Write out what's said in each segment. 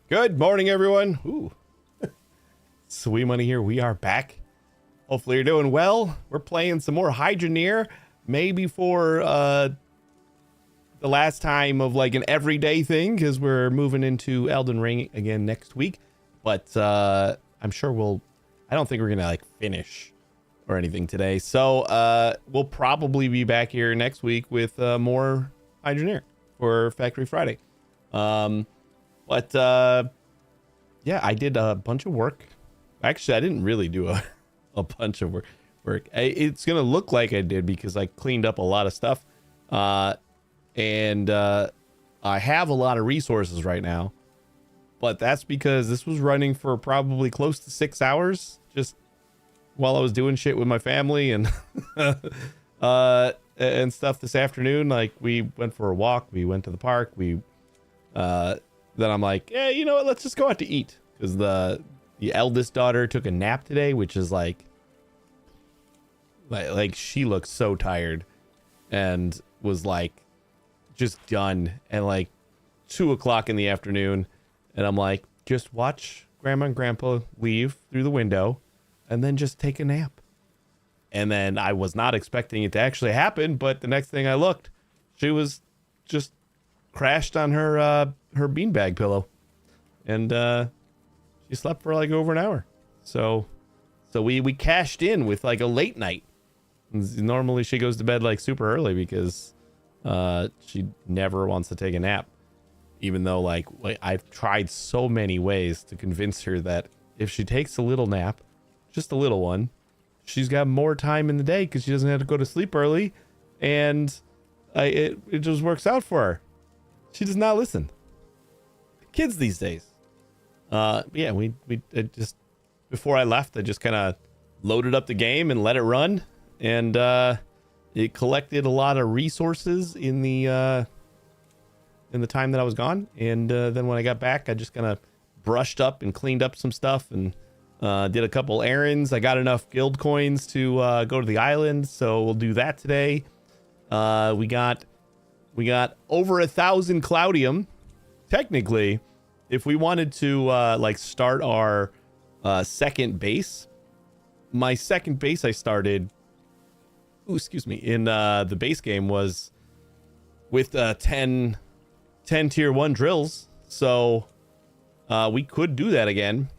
Good morning, everyone. Ooh. Sweet money here. We are back. Hopefully you're doing well. We're playing some more Hydroneer, maybe for the last time of like an everyday thing, because we're moving into Elden Ring again next week. But I'm sure I don't think we're gonna like finish or anything today. So we'll probably be back here next week with more Hydroneer for Factory Friday. But yeah, I did a bunch of work. Actually, I didn't really do a bunch of work. It's gonna look like I did because I cleaned up a lot of stuff, and I have a lot of resources right now. But that's because this was running for probably close to 6 hours, just while I was doing shit with my family and and stuff this afternoon. Like, we went for a walk, we went to the park, then I'm like, yeah, you know what? Let's just go out to eat, because the eldest daughter took a nap today, which is like she looked so tired and was like just done. And like 2 o'clock in the afternoon, and I'm like, just watch Grandma and Grandpa leave through the window, and then just take a nap. And then I was not expecting it to actually happen, but the next thing I looked, she was just crashed on her beanbag pillow, and she slept for like over an hour. So we cashed in with like a late night. Normally she goes to bed like super early because she never wants to take a nap, even though like I've tried so many ways to convince her that if she takes a little nap, just a little one, she's got more time in the day because she doesn't have to go to sleep early, and it just works out for her. She does not listen. Kids these days. Yeah, we just, before I left, I just kind of loaded up the game and let it run, and it collected a lot of resources in the time that I was gone. And then when I got back, I just kind of brushed up and cleaned up some stuff, and did a couple errands. I got enough guild coins to go to the island, so we'll do that today. We got over 1,000 Cloudium. Technically, if we wanted to like start our second base, my second base I started, in the base game was with 10 tier 1 drills. So we could do that again.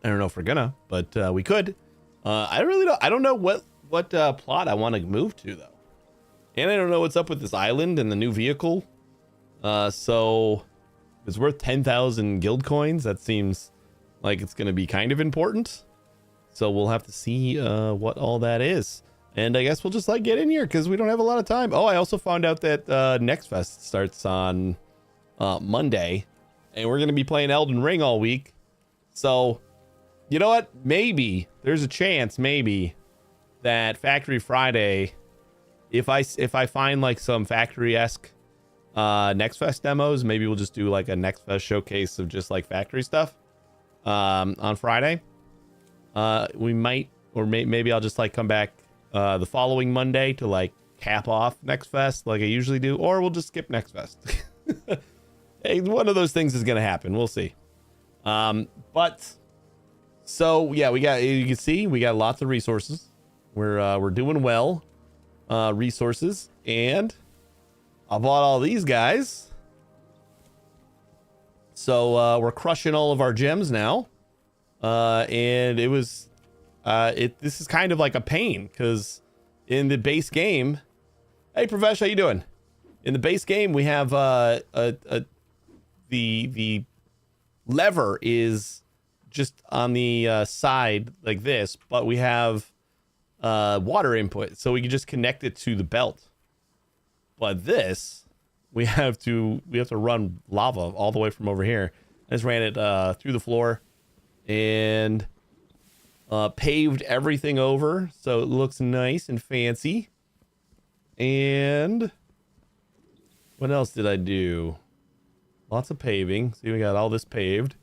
I don't know if we're gonna, but we could. I don't know what plot I want to move to, though. And I don't know what's up with this island and the new vehicle. So it's worth 10,000 guild coins. That seems like it's going to be kind of important. So we'll have to see what all that is. And I guess we'll just like get in here because we don't have a lot of time. Oh, I also found out that Next Fest starts on Monday, and we're going to be playing Elden Ring all week. So, you know what? Maybe there's a chance, maybe, that Factory Friday, if I find like some factory-esque Next Fest demos, maybe we'll just do like a Next Fest showcase of just like factory stuff on Friday. We might, or maybe I'll just like come back the following Monday to like cap off Next Fest like I usually do, or we'll just skip Next Fest. Hey, one of those things is gonna happen. We'll see. But so yeah, you can see we got lots of resources. We're doing well. Resources, and I bought all these guys, so we're crushing all of our gems now, and it was this is kind of like a pain, because in the base game, hey Profesh, how you doing? In the base game we have the lever is just on the side like this, but we have water input, so we can just connect it to the belt. But this, we have to run lava all the way from over here. I just ran it through the floor and paved everything over so it looks nice and fancy. And what else did I do? Lots of paving. See, we got all this paved.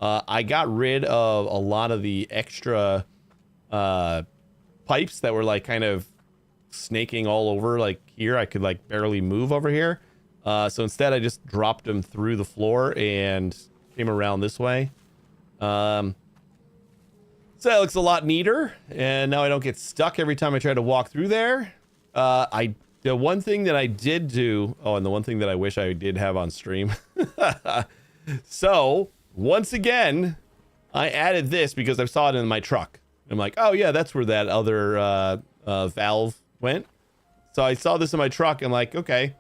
I got rid of a lot of the extra pipes that were like kind of snaking all over. Like here, I could like barely move over here. So instead I just dropped them through the floor and came around this way. So that looks a lot neater, and now I don't get stuck every time I try to walk through there. The one thing that I did do, oh, and the one thing that I wish I did have on stream. So once again, I added this because I saw it in my truck. I'm like, oh yeah, that's where that other valve went. So I saw this in my truck. I'm like, okay,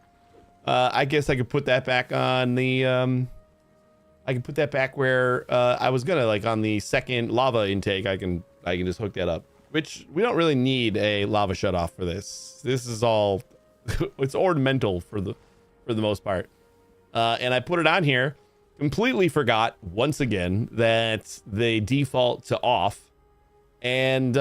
I guess I could put that back on the, I can put that back where I was gonna, like on the second lava intake. I can just hook that up, which we don't really need a lava shutoff for this. This is all, it's ornamental for the most part. And I put it on here, completely forgot once again that they default to off, and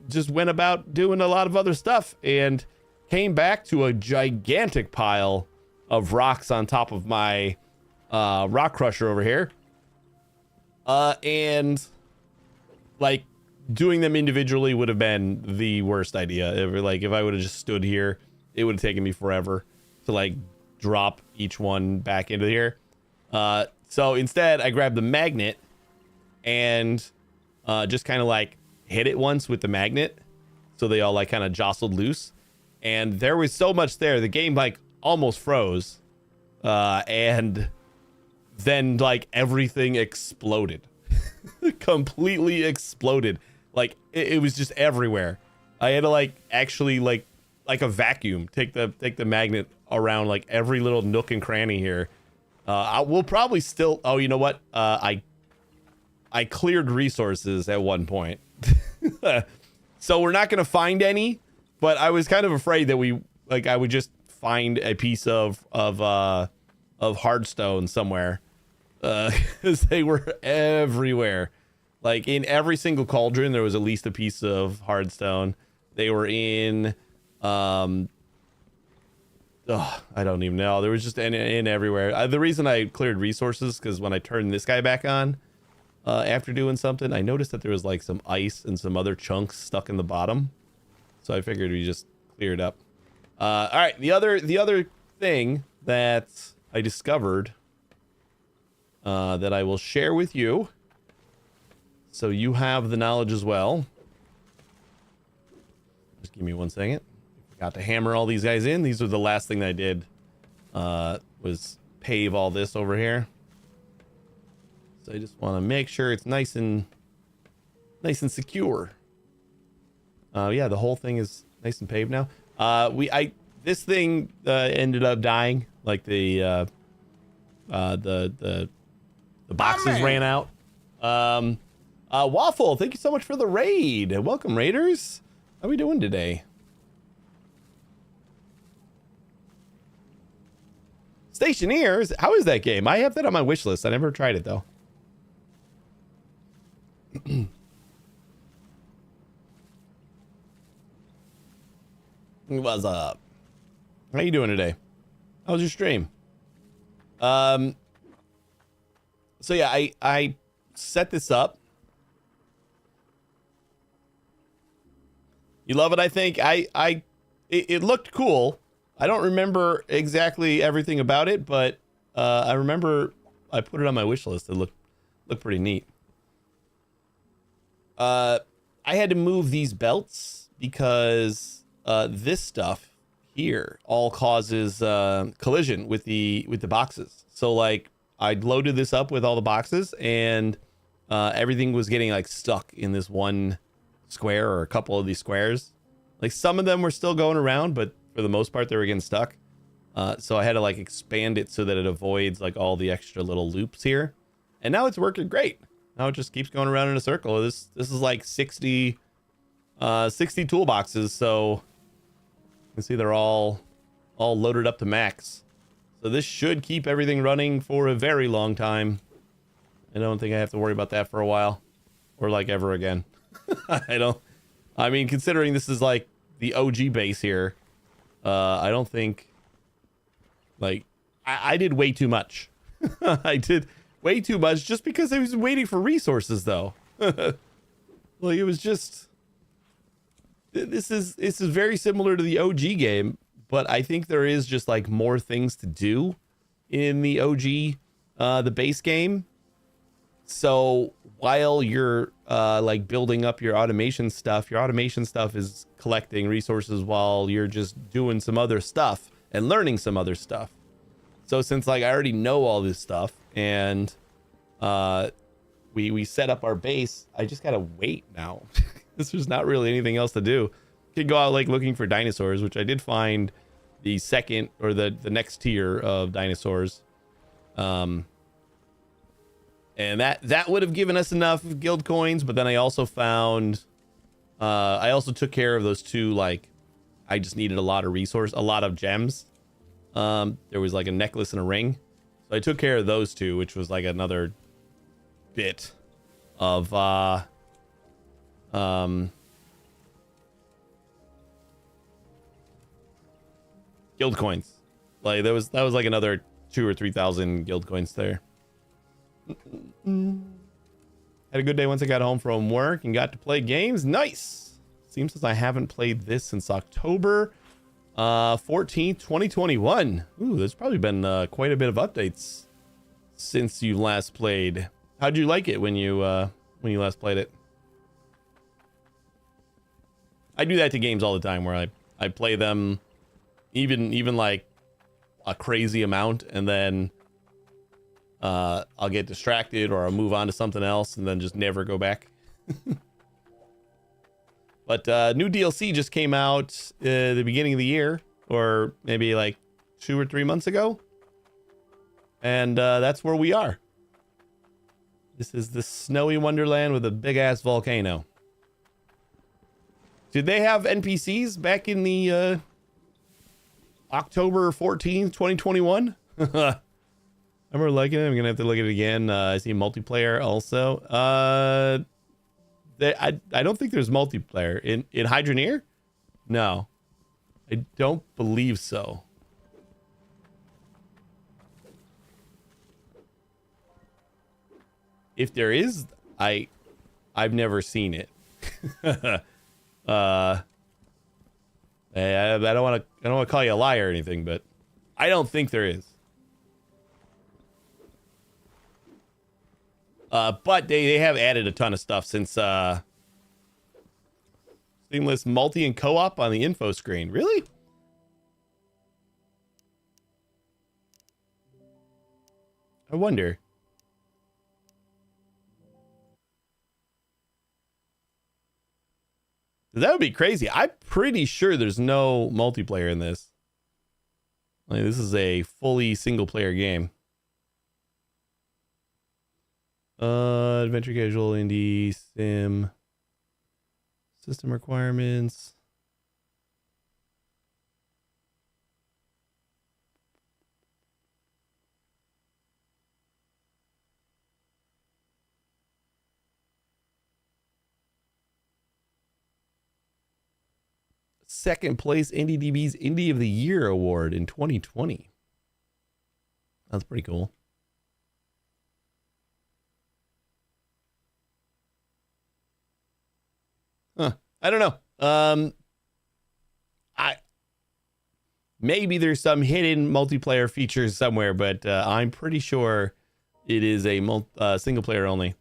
just went about doing a lot of other stuff and came back to a gigantic pile of rocks on top of my rock crusher over here. And like doing them individually would have been the worst idea. If I would have just stood here, it would have taken me forever to like drop each one back into here. So instead I grabbed the magnet and just kind of like hit it once with the magnet, so they all like kind of jostled loose, and there was so much there, the game like almost froze, and then like everything exploded. Completely exploded. Like it was just everywhere. I had to like actually like a vacuum take the magnet around like every little nook and cranny here. I will probably still, oh, you know what, I cleared resources at one point. So we're not gonna find any, but I was kind of afraid that I would just find a piece of hardstone somewhere, because they were everywhere. Like in every single cauldron there was at least a piece of hardstone. They were in I don't even know, there was just in everywhere. The reason I cleared resources because when I turned this guy back on after doing something, I noticed that there was like some ice and some other chunks stuck in the bottom, so I figured we just clear it up. All right, the other thing that I discovered that I will share with you, so you have the knowledge as well. Just give me 1 second. Got to hammer all these guys in. These are the last thing that I did, was pave all this over here. So I just want to make sure it's nice and secure. Yeah, the whole thing is nice and paved now. This thing ended up dying. Like the boxes ran out. Waffle, thank you so much for the raid. Welcome, raiders. How are we doing today? Stationeers? How is that game? I have that on my wish list. I never tried it though. What's up? How you doing today? How was your stream? So yeah, I set this up. You love it, I think. It looked cool. I don't remember exactly everything about it, but I remember I put it on my wish list. It looked pretty neat. I had to move these belts because this stuff here all causes collision with the boxes. So like I loaded this up with all the boxes, and everything was getting like stuck in this one square or a couple of these squares. Like some of them were still going around, but for the most part they were getting stuck. So I had to like expand it so that it avoids like all the extra little loops here, and now it's working great. Now it just keeps going around in a circle. This is like 60 toolboxes, so you can see they're all loaded up to max. So this should keep everything running for a very long time. I don't think I have to worry about that for a while, or like ever again. I mean, considering this is like the OG base here, I don't think, like, I did way too much. I did way too much just because I was waiting for resources though. Like it was just, this is very similar to the OG game, but I think there is just like more things to do in the OG, the base game. So while you're like building up your automation stuff is collecting resources while you're just doing some other stuff and learning some other stuff. So since like I already know all this stuff and we set up our base, I just gotta wait now. There's not really anything else to do. Could go out like looking for dinosaurs, which I did find the second or the next tier of dinosaurs. And that would have given us enough guild coins, but then I also found I also took care of those two, like I just needed a lot of gems. There was like a necklace and a ring. So I took care of those two, which was like another bit of guild coins. Like that was like another 2,000 or 3,000 guild coins there. Had a good day once I got home from work and got to play games. Nice. Seems as I haven't played this since October 14th, 2021. Ooh, there's probably been quite a bit of updates since you last played. How'd you like it when you last played it? I do that to games all the time where I play them even like a crazy amount, and then I'll get distracted or I'll move on to something else and then just never go back. But new DLC just came out the beginning of the year, or maybe like 2 or 3 months ago, and that's where we are. This is the snowy wonderland with a big ass volcano. Did they have NPCs back in the October 14th, 2021? I remember liking it. I'm gonna have to look at it again. I see multiplayer also. I don't think there's multiplayer in Hydroneer. No, I don't believe so. If there is, I've never seen it. I don't want to call you a liar or anything, but I don't think there is. But they have added a ton of stuff since seamless multi and co-op on the info screen. Really? I wonder. That would be crazy. I'm pretty sure there's no multiplayer in this. Like, this is a fully single player game. Adventure casual, indie, sim, system requirements. Second place IndieDB's Indie of the Year award in 2020. That's pretty cool. Huh. I don't know. Maybe there's some hidden multiplayer features somewhere, but I'm pretty sure it is a single player only.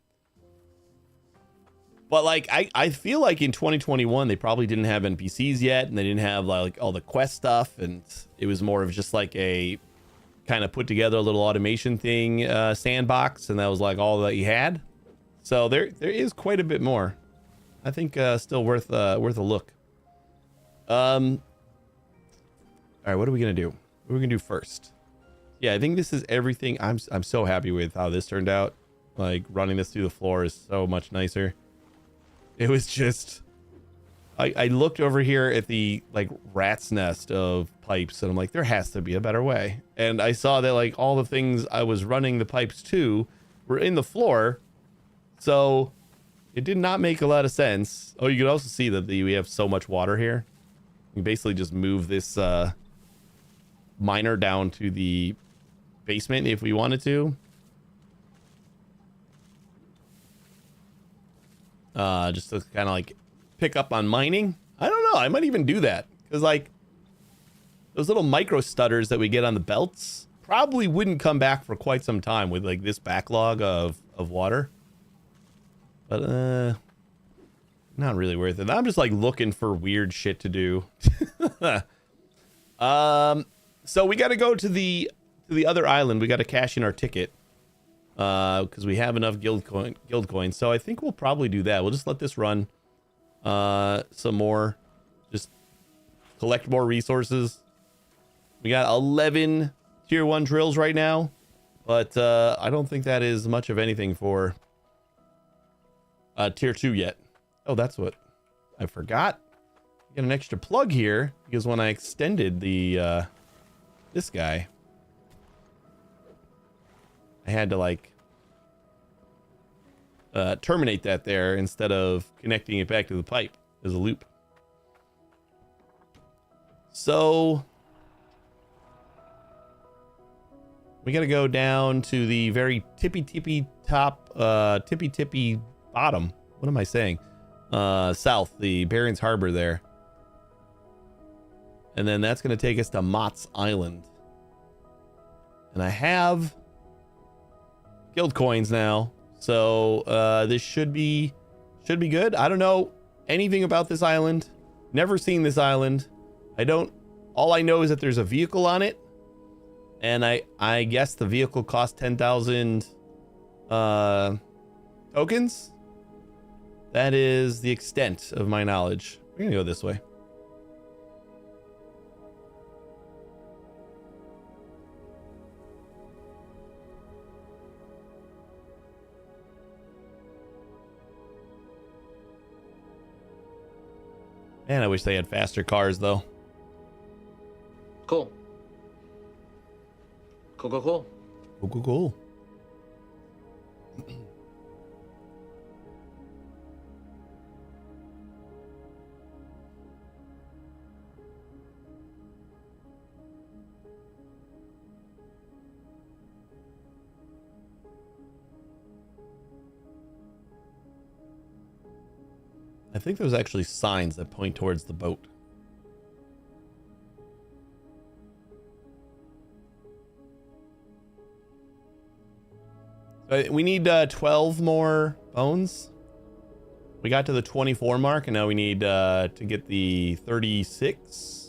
But like I feel like in 2021 they probably didn't have NPCs yet, and they didn't have like all the quest stuff, and it was more of just like a kind of put together a little automation thing, sandbox, and that was like all that you had. So there is quite a bit more. I think still worth a look. All right, what are we gonna do? What are we gonna do first? Yeah, I think this is everything. I'm so happy with how this turned out. Like running this through the floor is so much nicer. It was just, I looked over here at the like rat's nest of pipes, and I'm like, there has to be a better way. And I saw that like all the things I was running the pipes to were in the floor, so it did not make a lot of sense. Oh, you can also see that we have so much water here. We basically just move this miner down to the basement if we wanted to. Just to kind of like pick up on mining. I don't know. I might even do that, because like those little micro stutters that we get on the belts probably wouldn't come back for quite some time with like this backlog of water. But not really worth it. I'm just like looking for weird shit to do. So we got to go to the other island. We got to cash in our ticket because we have enough guild coins. So I think we'll probably do that. We'll just let this run some more, just collect more resources. We got 11 tier 1 drills right now, but I don't think that is much of anything for tier 2 yet. Oh, that's what I forgot. Get an extra plug here because when I extended the this guy, I had to like terminate that there instead of connecting it back to the pipe as a loop. So we got to go down to the very tippy top, tippy bottom. What am I saying? South, the Barents Harbor there. And then that's going to take us to Mott's Island. And I have guild coins now. So this should be good. I don't know anything about this island. Never seen this island. All I know is that there's a vehicle on it. And I guess the vehicle cost 10,000 tokens. That is the extent of my knowledge. We're gonna go this way. Man, I wish they had faster cars though. Cool. Cool. Cool. I think there's actually signs that point towards the boat. We need 12 more bones. We got to the 24 mark, and now we need to get the 36.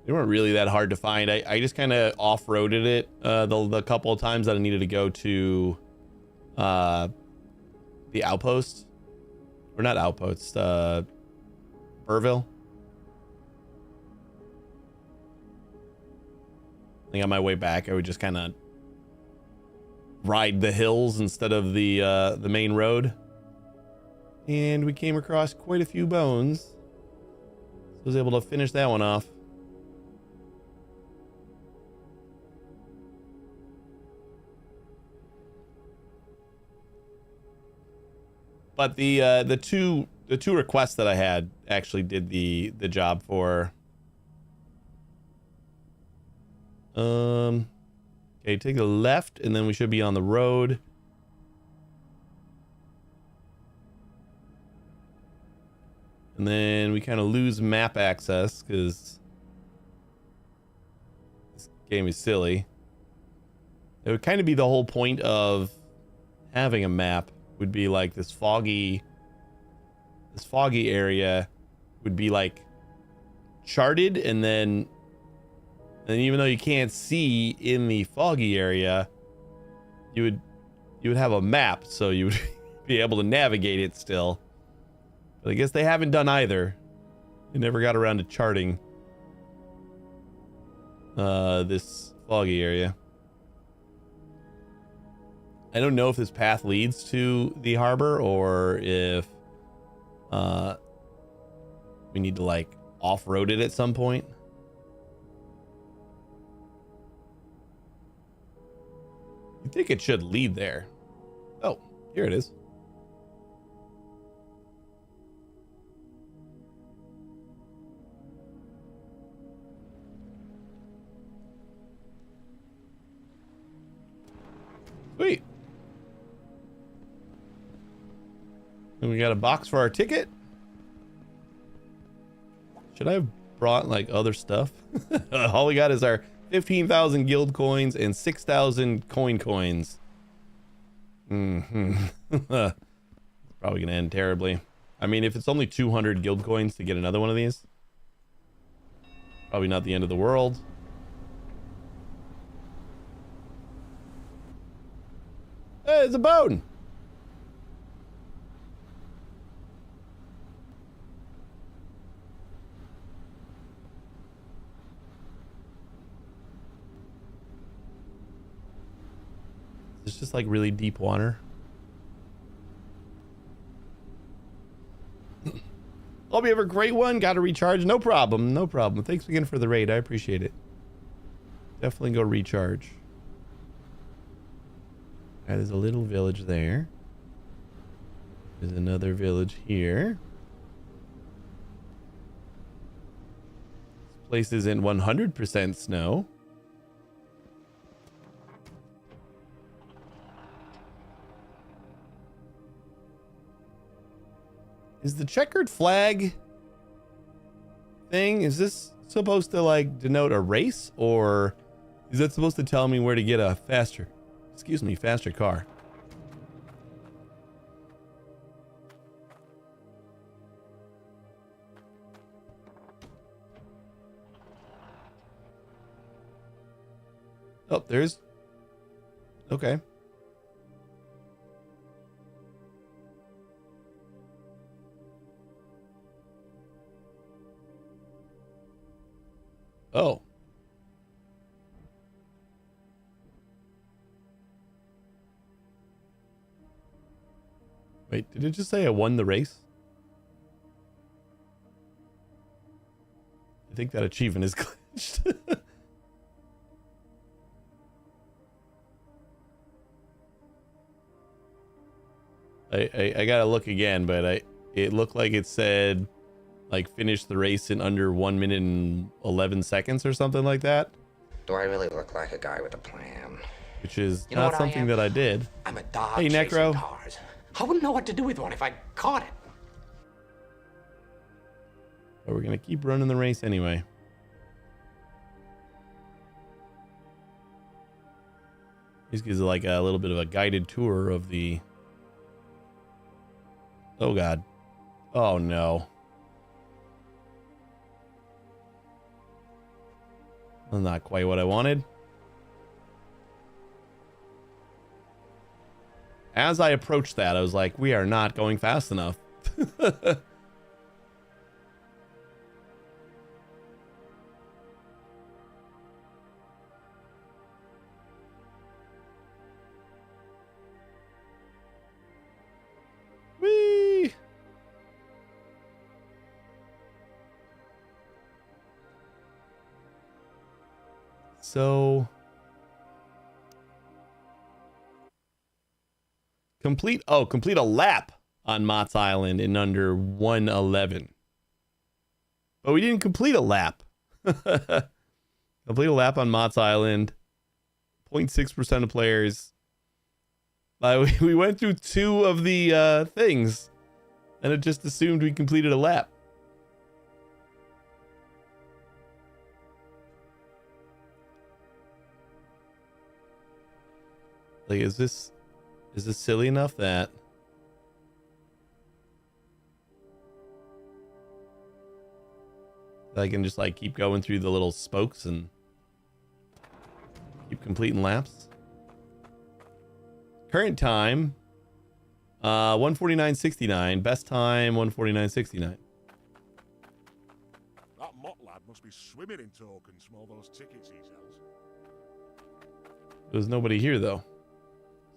They weren't really that hard to find. I just kind of off-roaded it the couple of times that I needed to go to the outpost. Or not outpost, Burville. I think on my way back, I would just kind of ride the hills instead of the main road. And we came across quite a few bones. So I was able to finish that one off. But the two requests that I had actually did the job for. Okay, take the left, and then we should be on the road. And then we kind of lose map access because this game is silly. It would kind of be the whole point of having a map. Would be like this foggy area would be like charted, and then even though you can't see in the foggy area, you would have a map, so you would be able to navigate it still. But I guess they haven't done either. They never got around to charting this foggy area. I don't know if this path leads to the harbor or if we need to like off-road it at some point. You think it should lead there? Oh, here it is. Sweet. And we got a box for our ticket. Should I have brought like other stuff? All we got is our 15,000 guild coins and 6,000 coins. It's probably gonna end terribly. I mean, if it's only 200 guild coins to get another one of these, probably not the end of the world. Hey, it's a bone. It's just like really deep water. Hope you have a great one. Got to recharge. No problem. No problem. Thanks again for the raid. I appreciate it. Definitely go recharge. Okay, there's a little village there. There's another village here. This place is in 100% snow. Is the checkered flag thing, is this supposed to like denote a race, or is that supposed to tell me where to get a faster car? Oh, there's, okay. Oh. Wait, did it just say I won the race? I think that achievement is glitched. I gotta look again, but it looked like it said like finish the race in under 1 minute and 11 seconds or something like that. Do I really look like a guy with a plan? Which is not something that I did. I'm a dog hey, chasing Necro. cars. I wouldn't know what to do with one if I caught it. But we're gonna keep running the race anyway. This gives like a little bit of a guided tour of the. Oh God. Oh no. Well, not quite what I wanted. As I approached that, I was like, we are not going fast enough. Whee! So complete a lap on Mott's Island in under 1:11. But we didn't complete a lap. Complete a lap on Mott's Island. 0.6% of players. We went through 2 of the things, and it just assumed we completed a lap. Like, is this silly enough that I can just like keep going through the little spokes and keep completing laps? Current time 1:49.69. Best time 1:49.69. That Mott lad must be swimming in tokens from all those tickets he sells. There's nobody here though.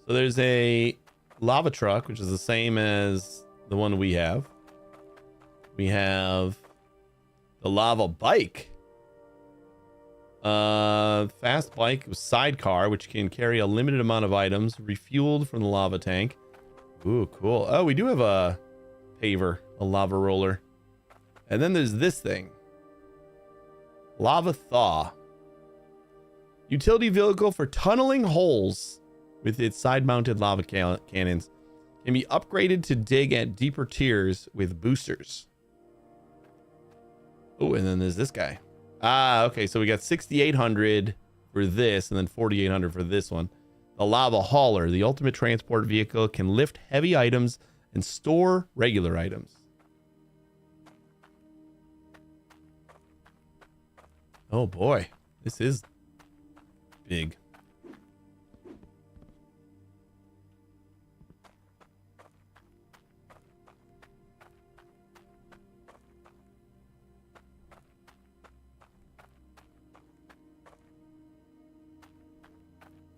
So there's a lava truck, which is the same as the one we have. We have the lava bike. Fast bike with sidecar, which can carry a limited amount of items, refueled from the lava tank. Ooh, cool. Oh, we do have a paver, a lava roller. And then there's this thing. Lava thaw. Utility vehicle for tunneling holes with its side-mounted lava cannons. Can be upgraded to dig at deeper tiers with boosters. Oh, and then there's this guy. Ah, okay, so we got 6,800 for this, and then 4,800 for this one. The lava hauler, the ultimate transport vehicle, can lift heavy items and store regular items. Oh boy, this is big.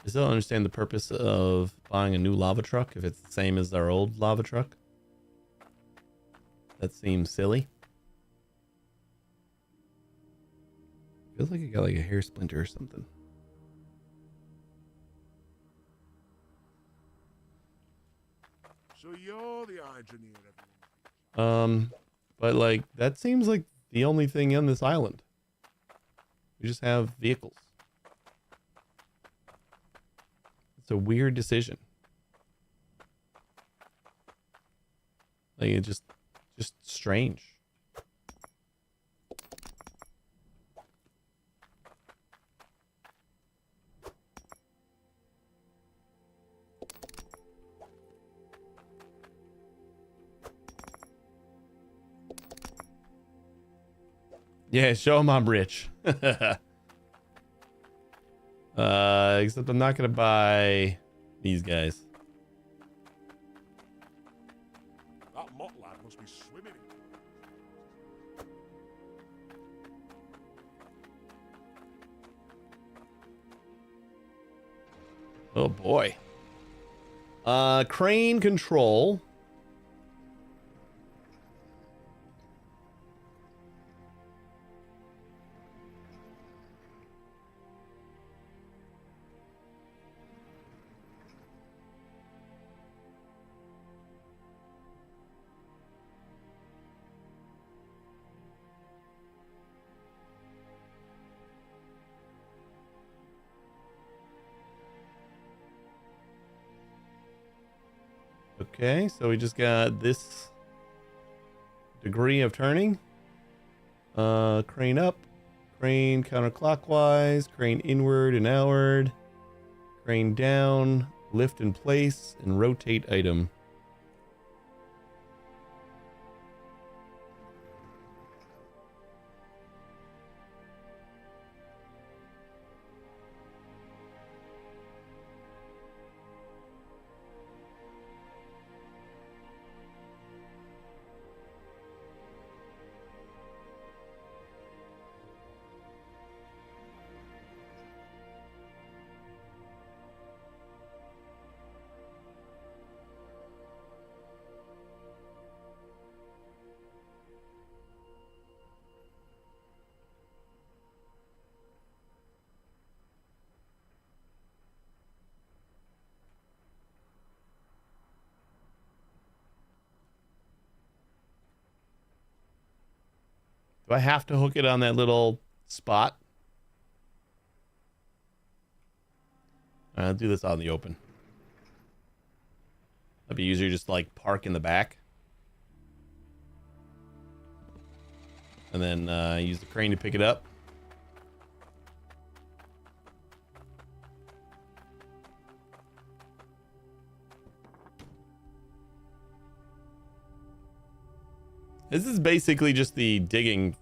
I still don't understand the purpose of buying a new lava truck if it's the same as our old lava truck. That seems silly. Feels like I got like a hair splinter or something. So you're the engineer, everyone. But like that seems like the only thing on this island. We just have vehicles. It's a weird decision. Like it just strange. Yeah, show them I'm rich. Except I'm not gonna buy these guys. That mott lad must be swimming in. Oh boy. Crane control. Okay, so we just got this degree of turning. Crane up, crane counterclockwise, crane inward and outward, crane down, lift in place, and rotate item. Do I have to hook it on that little spot? I'll do this out in the open. That'd be easier, just like park in the back. And then use the crane to pick it up. This is basically just the digging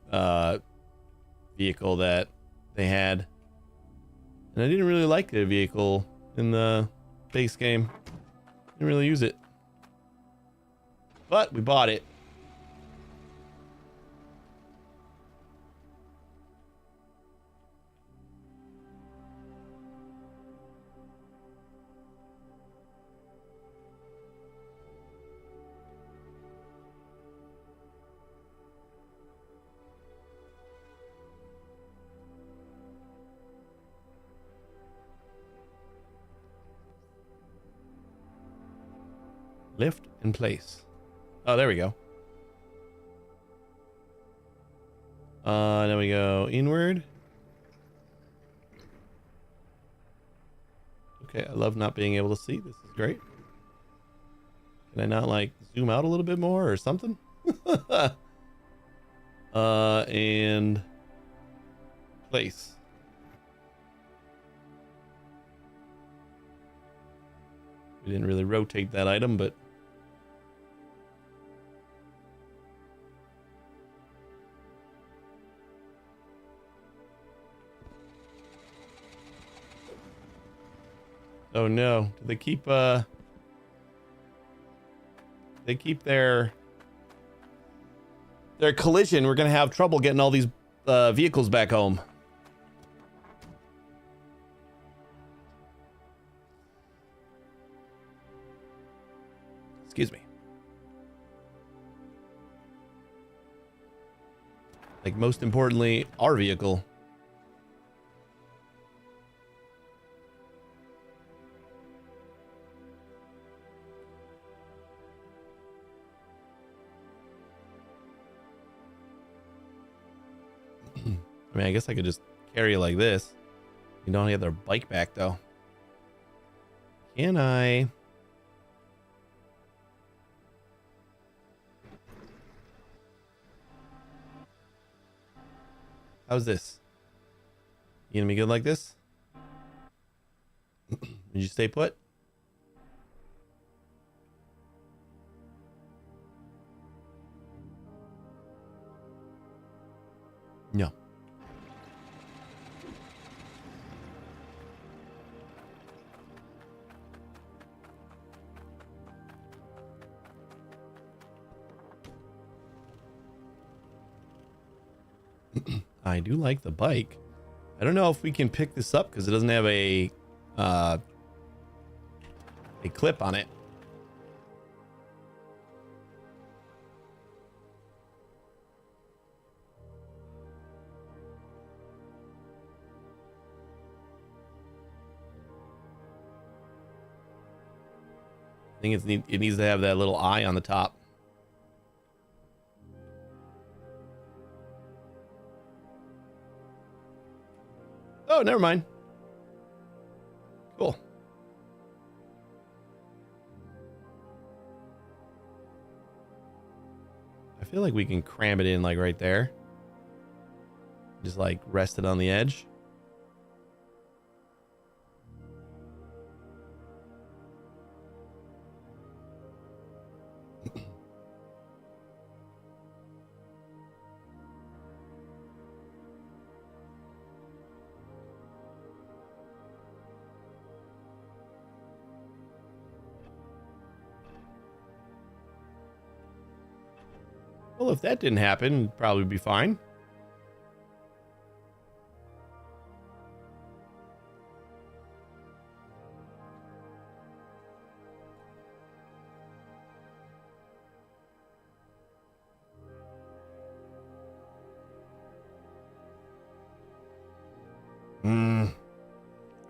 vehicle that they had. And I didn't really like the vehicle in the base game. Didn't really use it. But we bought it. Lift in place. Oh, there we go. Then we go inward. Okay, I love not being able to see. This is great. Can I not like zoom out a little bit more or something? And place. We didn't really rotate that item, but... Oh no, do they keep their collision? We're gonna have trouble getting all these vehicles back home. Excuse me. Like, most importantly, our vehicle. I mean, I guess I could just carry it like this. You don't have their bike back, though. Can I? How's this? You gonna be good like this? Did you stay put? No. I do like the bike. I don't know if we can pick this up because it doesn't have a clip on it. I think it needs to have that little eye on the top. Oh, never mind. Cool. I feel like we can cram it in like right there. Just like rest it on the edge. Well, if that didn't happen, it'd probably be fine.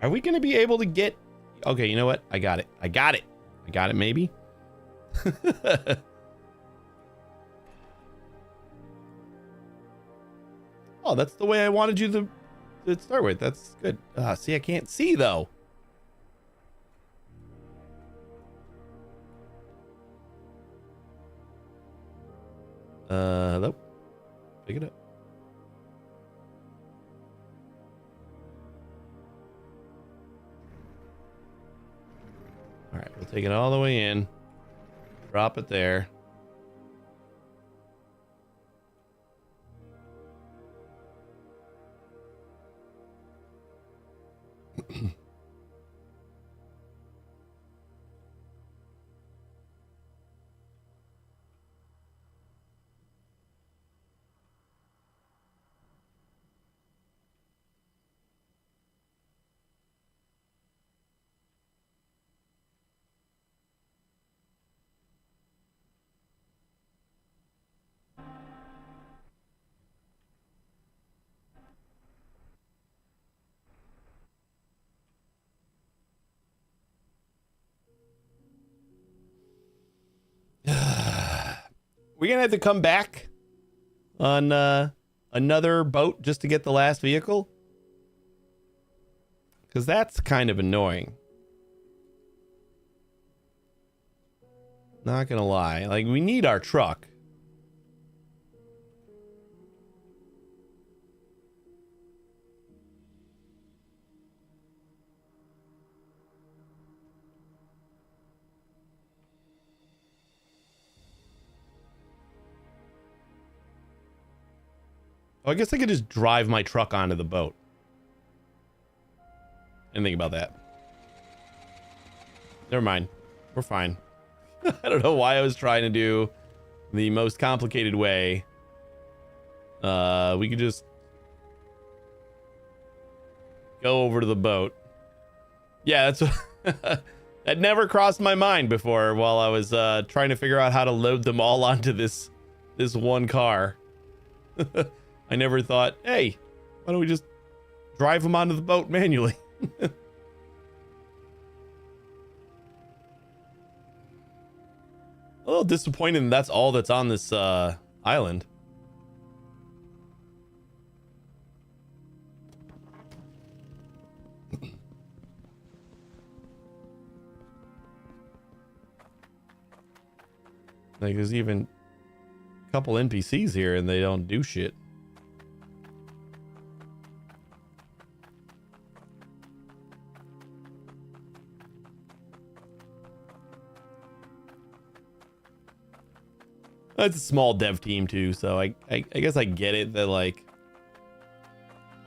Are we going to be able to get... Okay, you know what? I got it. I got it, maybe. Oh, that's the way I wanted you to start with. That's good. See, I can't see, though. Hello? Pick it up. All right, we'll take it all the way in. Drop it there. We're gonna have to come back on another boat just to get the last vehicle, because that's kind of annoying. Not gonna lie, like, we need our truck. Oh, I guess I could just drive my truck onto the boat. Didn't think about that. Never mind. We're fine. I don't know why I was trying to do the most complicated way. We could just go over to the boat. Yeah, that's what that never crossed my mind before while I was trying to figure out how to load them all onto this one car. I never thought, hey, why don't we just drive them onto the boat manually? A little disappointed that's all that's on this island. Like, there's even a couple NPCs here and they don't do shit. It's a small dev team too, so I guess I get it that like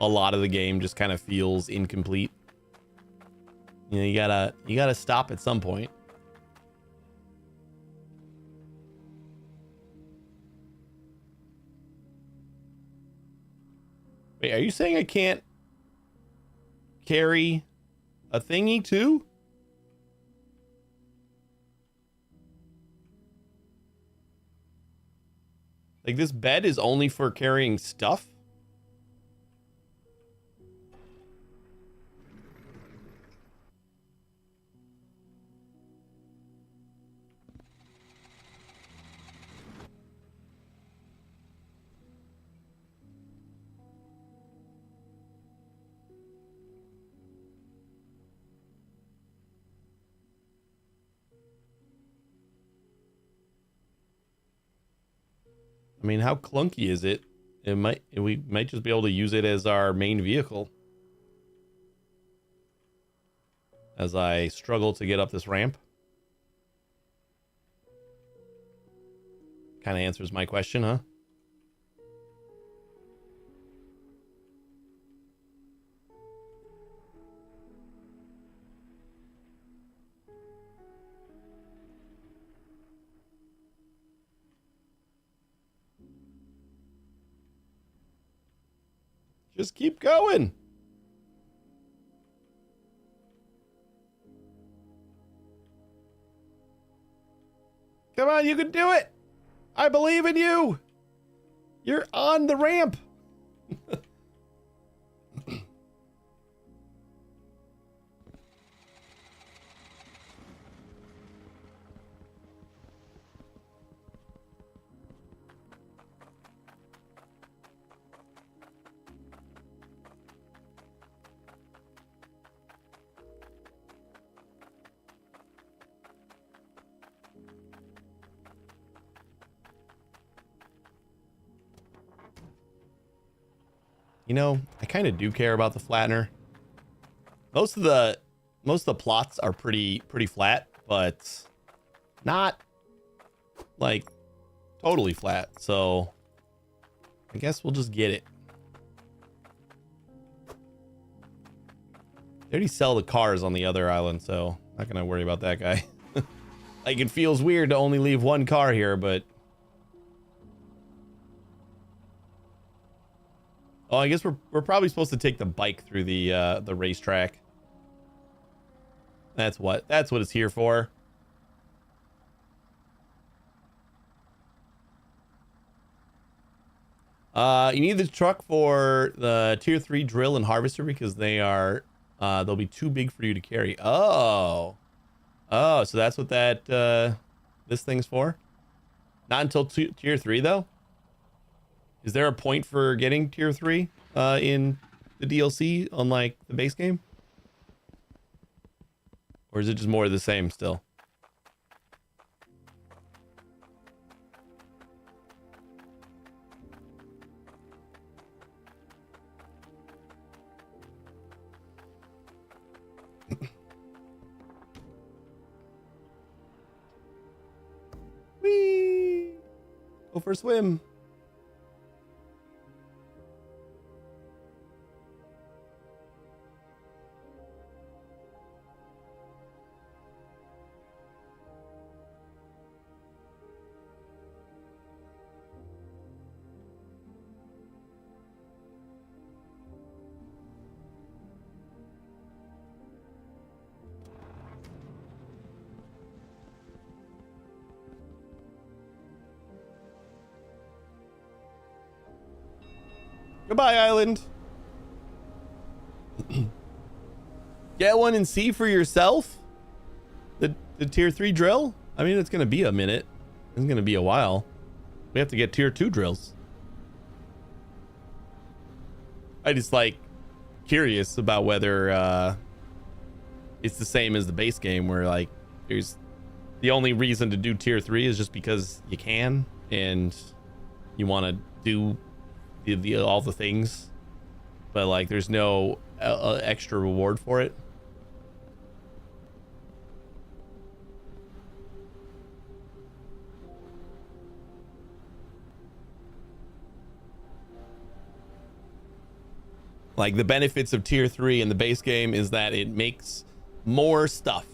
a lot of the game just kind of feels incomplete. You know, you gotta stop at some point. Wait, are you saying I can't carry a thingy too? Like, this bed is only for carrying stuff? I mean, how clunky is it? We might just be able to use it as our main vehicle. As I struggle to get up this ramp. Kind of answers my question, huh? Just keep going. Come on, you can do it. I believe in you. You're on the ramp. You know, I kind of do care about the flattener. Most of the plots are pretty flat, but not like totally flat. So I guess we'll just get it. They already sell the cars on the other island, so not gonna worry about that guy. Like, it feels weird to only leave one car here, but oh, I guess we're probably supposed to take the bike through the racetrack. That's what it's here for. You need the truck for the tier 3 drill and harvester because they'll be too big for you to carry. Oh, so that's what that this thing's for. Not until tier 3 though. Is there a point for getting tier 3 in the DLC on like the base game? Or is it just more of the same still? Whee! Go for a swim. Goodbye, island. Get one and see for yourself. The tier 3 drill. I mean, it's gonna be a minute. It's gonna be a while. We have to get tier 2 drills. I just like curious about whether it's the same as the base game, where like there's the only reason to do tier 3 is just because you can and you want to do all the things, but like there's no extra reward for it. Like the benefits of tier 3 in the base game is that it makes more stuff,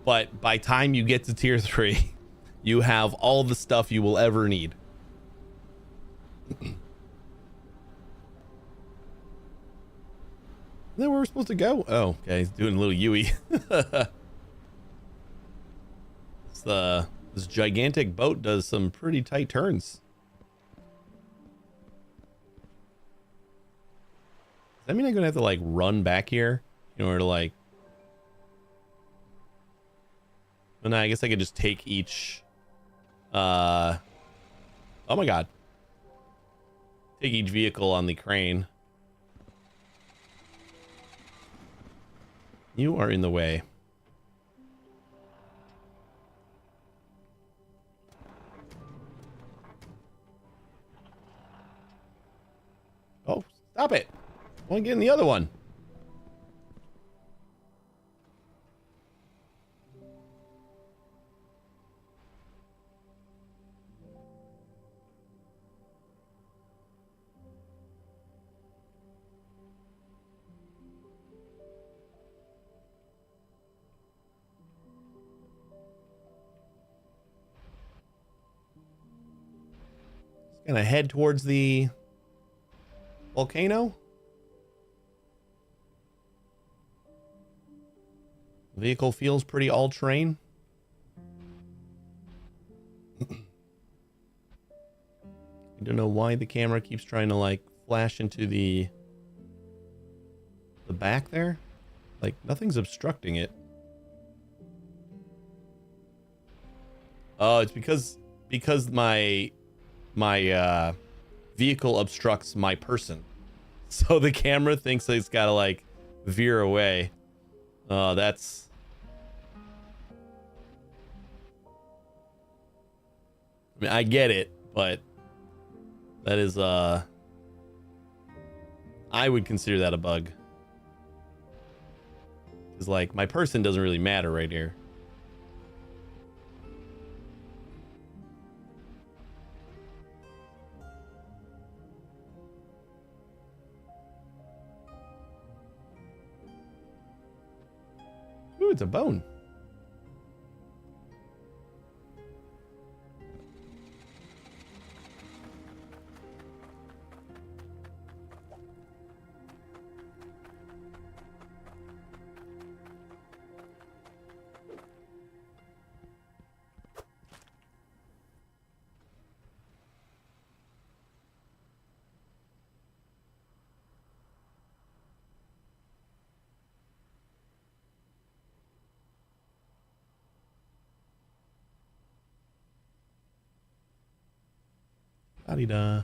but by time you get to tier 3 you have all the stuff you will ever need. Then where we're supposed to go? Oh, okay, he's doing a little Yui. This gigantic boat does some pretty tight turns. Does that mean I'm gonna have to like run back here in order to like? Well, no, I guess I could just take each. Oh my god! Take each vehicle on the crane. You are in the way. Oh, stop it! I want to get in the other one. Gonna head towards the volcano. Vehicle feels pretty all-terrain. I don't know why the camera keeps trying to like flash into the back there. Like nothing's obstructing it. Oh, it's because my vehicle obstructs my person. So the camera thinks that it's gotta like veer away. Oh, that's... I mean, I get it, but that is, I would consider that a bug. Because, like, my person doesn't really matter right here. Ooh, it's a bone. Da-dee-da.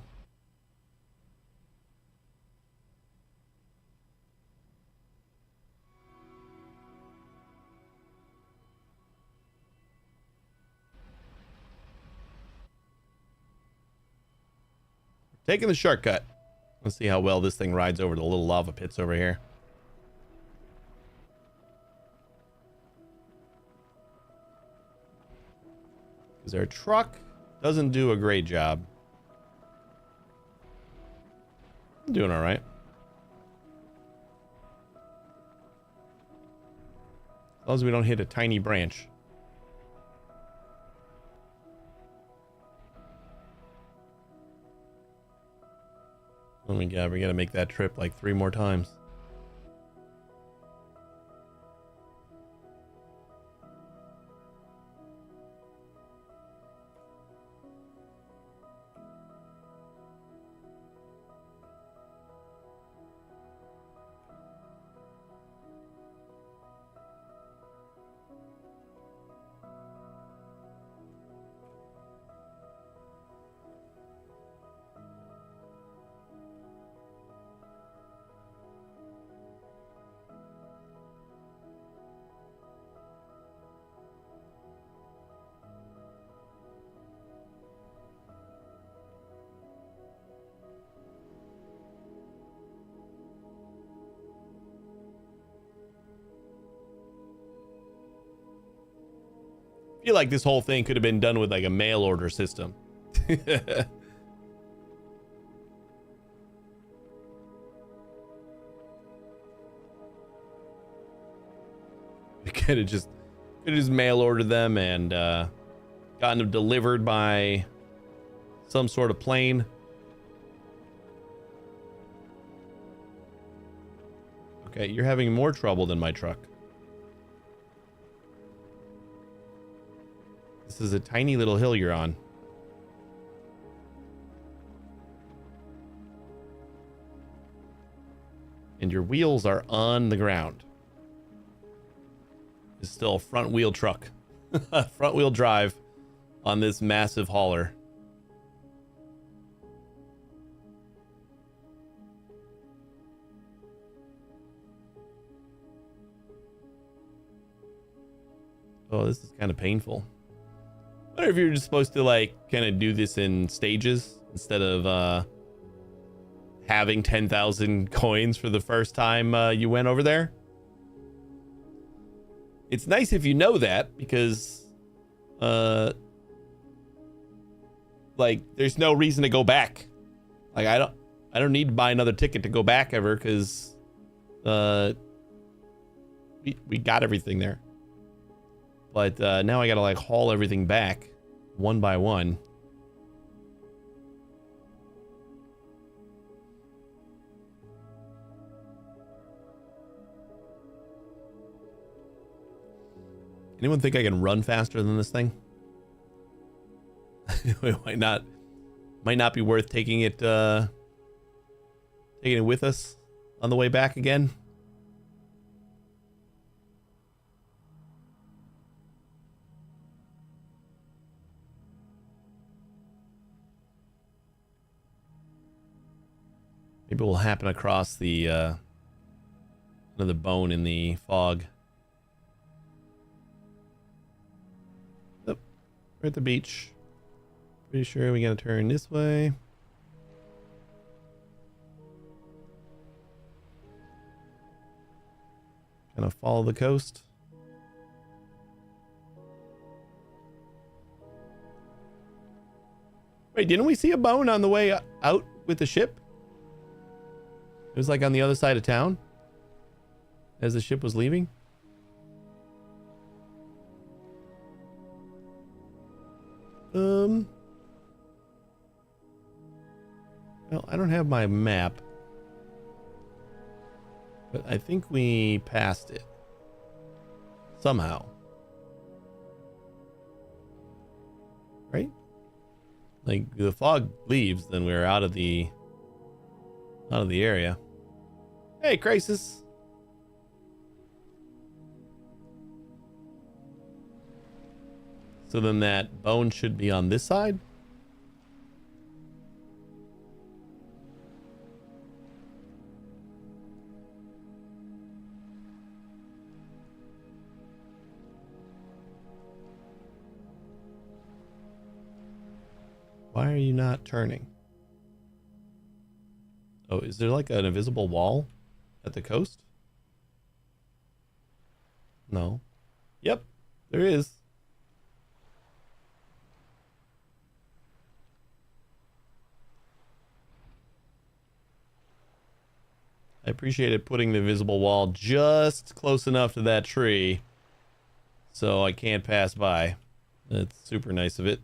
Taking the shortcut. Let's see how well this thing rides over the little lava pits over here. Because our truck doesn't do a great job. I'm doing all right. As long as we don't hit a tiny branch. Oh my god, we gotta make that trip like 3 more times. feel like this whole thing could have been done with like a mail order system. We could have just mail ordered them and gotten them delivered by some sort of plane. Okay, you're having more trouble than my truck. This is a tiny little hill you're on. And your wheels are on the ground. It's still a front wheel truck. Front wheel drive on this massive hauler. Oh, this is kind of painful. I wonder if you're just supposed to like kind of do this in stages instead of having 10,000 coins for the first time you went over there. It's nice if you know that, because like there's no reason to go back. Like I don't need to buy another ticket to go back ever, because we got everything there. But now I gotta like haul everything back one by one. Anyone think I can run faster than this thing? It might not be worth taking it with us on the way back again. Maybe we'll happen across the another bone in the fog. Oh, we're at the beach. Pretty sure we gotta turn this way. Gonna follow the coast. Wait, didn't we see a bone on the way out with the ship? It was like on the other side of town as the ship was leaving. Well, I don't have my map, but I think we passed it somehow. Right? Like the fog leaves, then we're out of the area. Hey, Crisis. So then that bone should be on this side. Why are you not turning? Oh, is there like an invisible wall at the coast? No. Yep, there is. I appreciated putting the invisible wall just close enough to that tree so I can't pass by. That's super nice of it.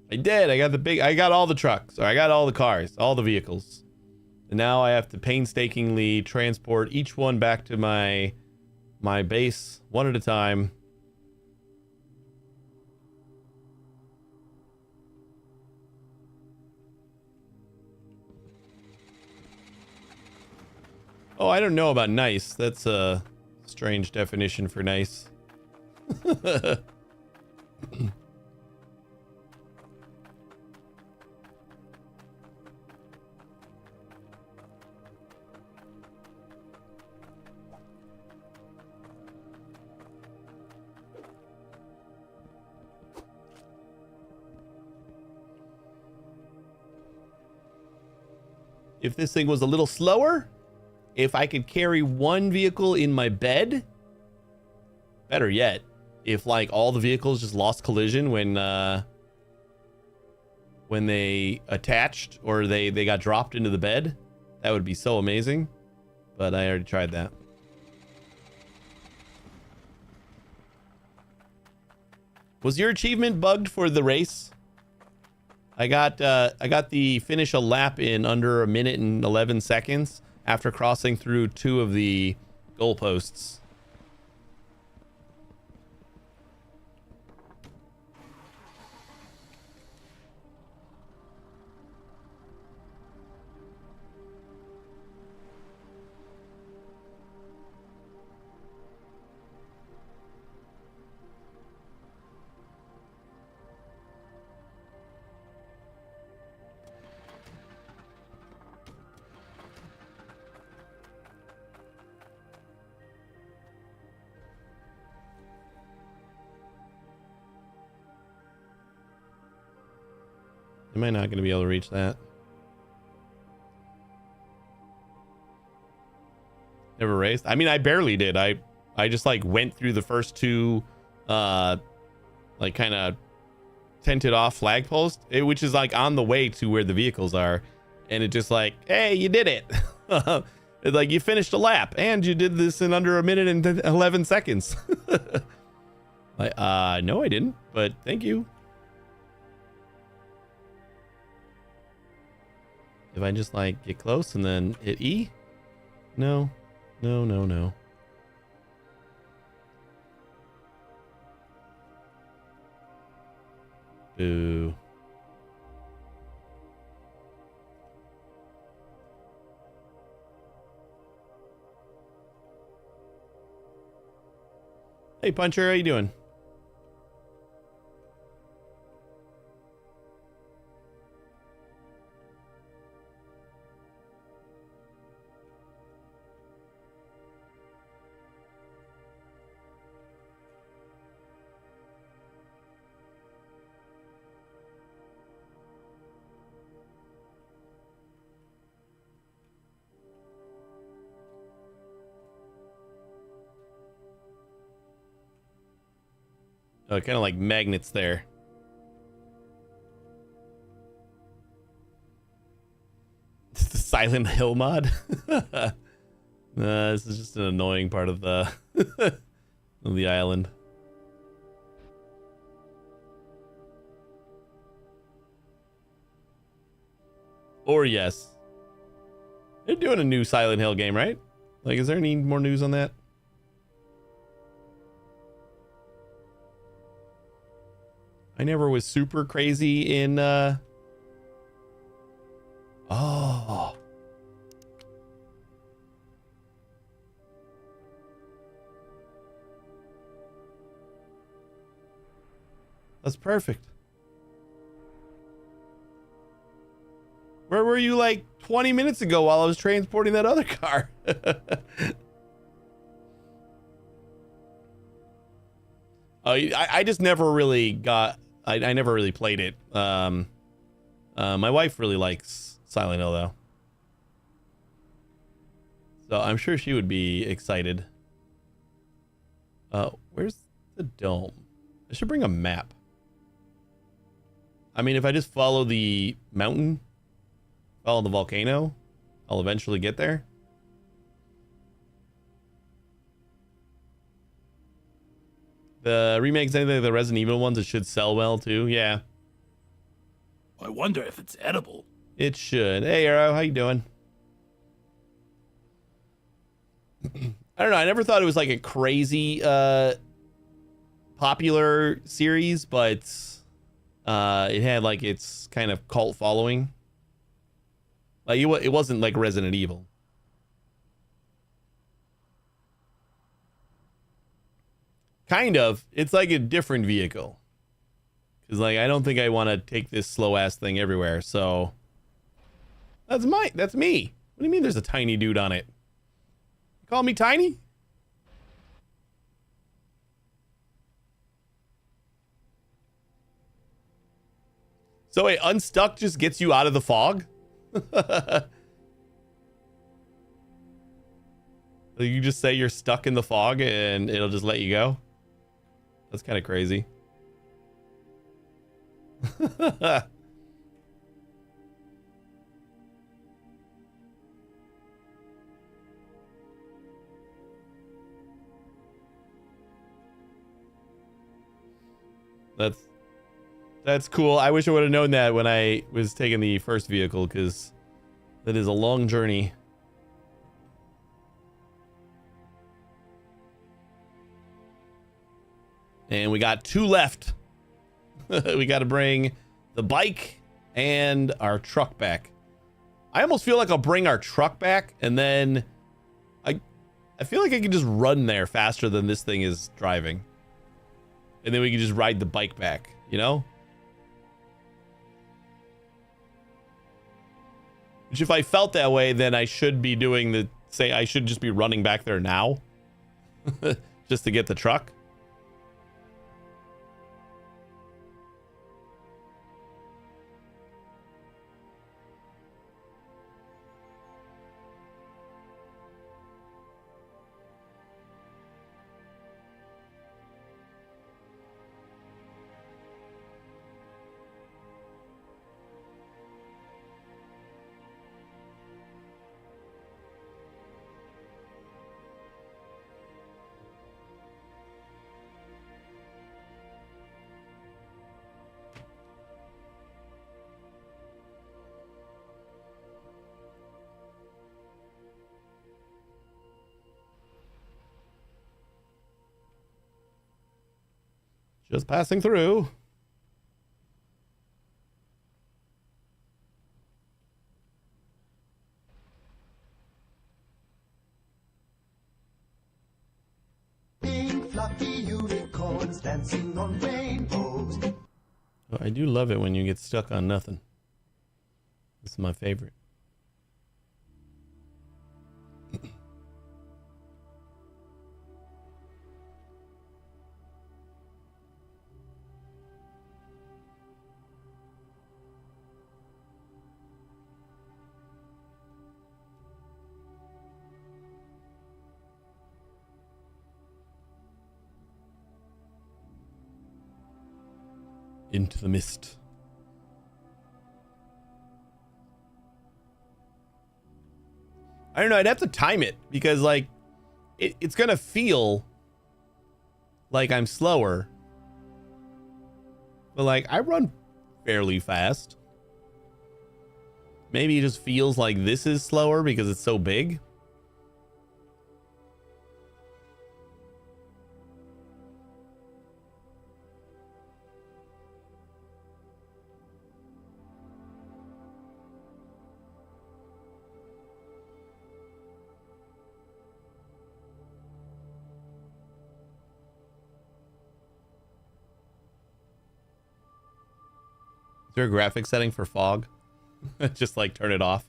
I did. I got all the trucks. Or I got all the cars, all the vehicles. And now I have to painstakingly transport each one back to my base one at a time. Oh, I don't know about nice. That's a strange definition for nice. If this thing was a little slower, if I could carry one vehicle in my bed, better yet, if like all the vehicles just lost collision when they attached or they got dropped into the bed, that would be so amazing. But I already tried that. Was your achievement bugged for the race? I got the finish a lap in under a minute and 11 seconds after crossing through 2 of the goalposts. Am I not going to be able to reach that? Never raced? I mean, I barely did. I just like went through the first 2 like kind of tented off flagposts, which is like on the way to where the vehicles are, and it just like, hey, you did it. It's like you finished a lap and you did this in under a minute and 11 seconds. Like, no, I didn't, but thank you. If I just like get close and then hit E? No, no, no, no. Boo. Hey Puncher, how you doing? Oh, kind of like magnets there. It's the Silent Hill mod. This is just an annoying part of the of the island. Or yes, they're doing a new Silent Hill game, right? Like, is there any more news on that? I never was super crazy in oh. That's perfect. Where were you like 20 minutes ago while I was transporting that other car? I just never really got... I never really played it. My wife really likes Silent Hill, though. So I'm sure she would be excited. Where's the dome? I should bring a map. I mean, if I just follow the mountain, follow the volcano, I'll eventually get there. The remakes, anything like the Resident Evil ones, it should sell well too. Yeah. I wonder if it's edible. It should. Hey, Arrow, how you doing? I don't know. I never thought it was like a crazy popular series, but it had like its kind of cult following. Like it wasn't like Resident Evil. Kind of. It's like a different vehicle. Because, like, I don't think I want to take this slow-ass thing everywhere, so... That's me. What do you mean there's a tiny dude on it? You call me tiny? So, wait, unstuck just gets you out of the fog? You just say you're stuck in the fog and it'll just let you go? That's kind of crazy. That's cool. I wish I would have known that when I was taking the first vehicle, because that is a long journey. And we got 2 left. We got to bring the bike and our truck back. I almost feel like I'll bring our truck back, and then I feel like I can just run there faster than this thing is driving. And then we can just ride the bike back, you know? Which if I felt that way, then I should be doing I should just be running back there now. Just to get the truck. Just passing through. Pink fluffy unicorns dancing on rainbows. Oh, I do love it when you get stuck on nothing. This is my favorite. Into the mist. I don't know, I'd have to time it because like it's gonna feel like I'm slower. But like I run fairly fast. Maybe it just feels like this is slower because it's so big. Is there a graphic setting for fog? Just like turn it off.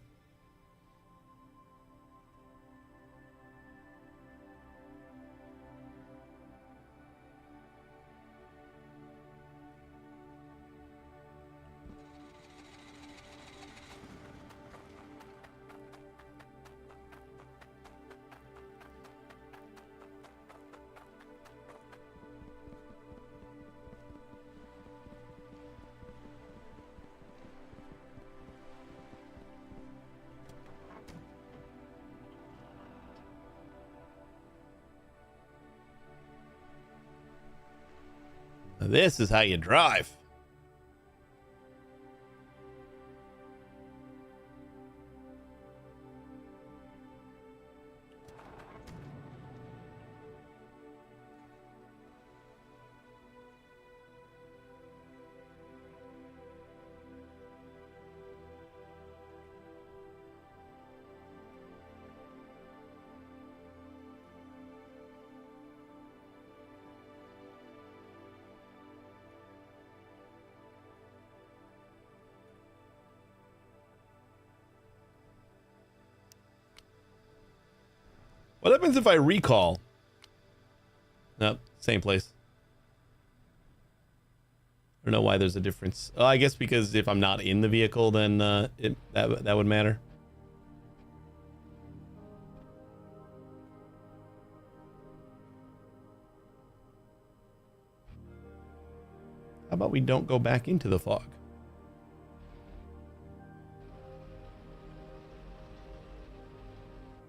This is how you drive. What happens if I recall? Nope, same place. I don't know why there's a difference. Oh, I guess because if I'm not in the vehicle, then that would matter. How about we don't go back into the fog?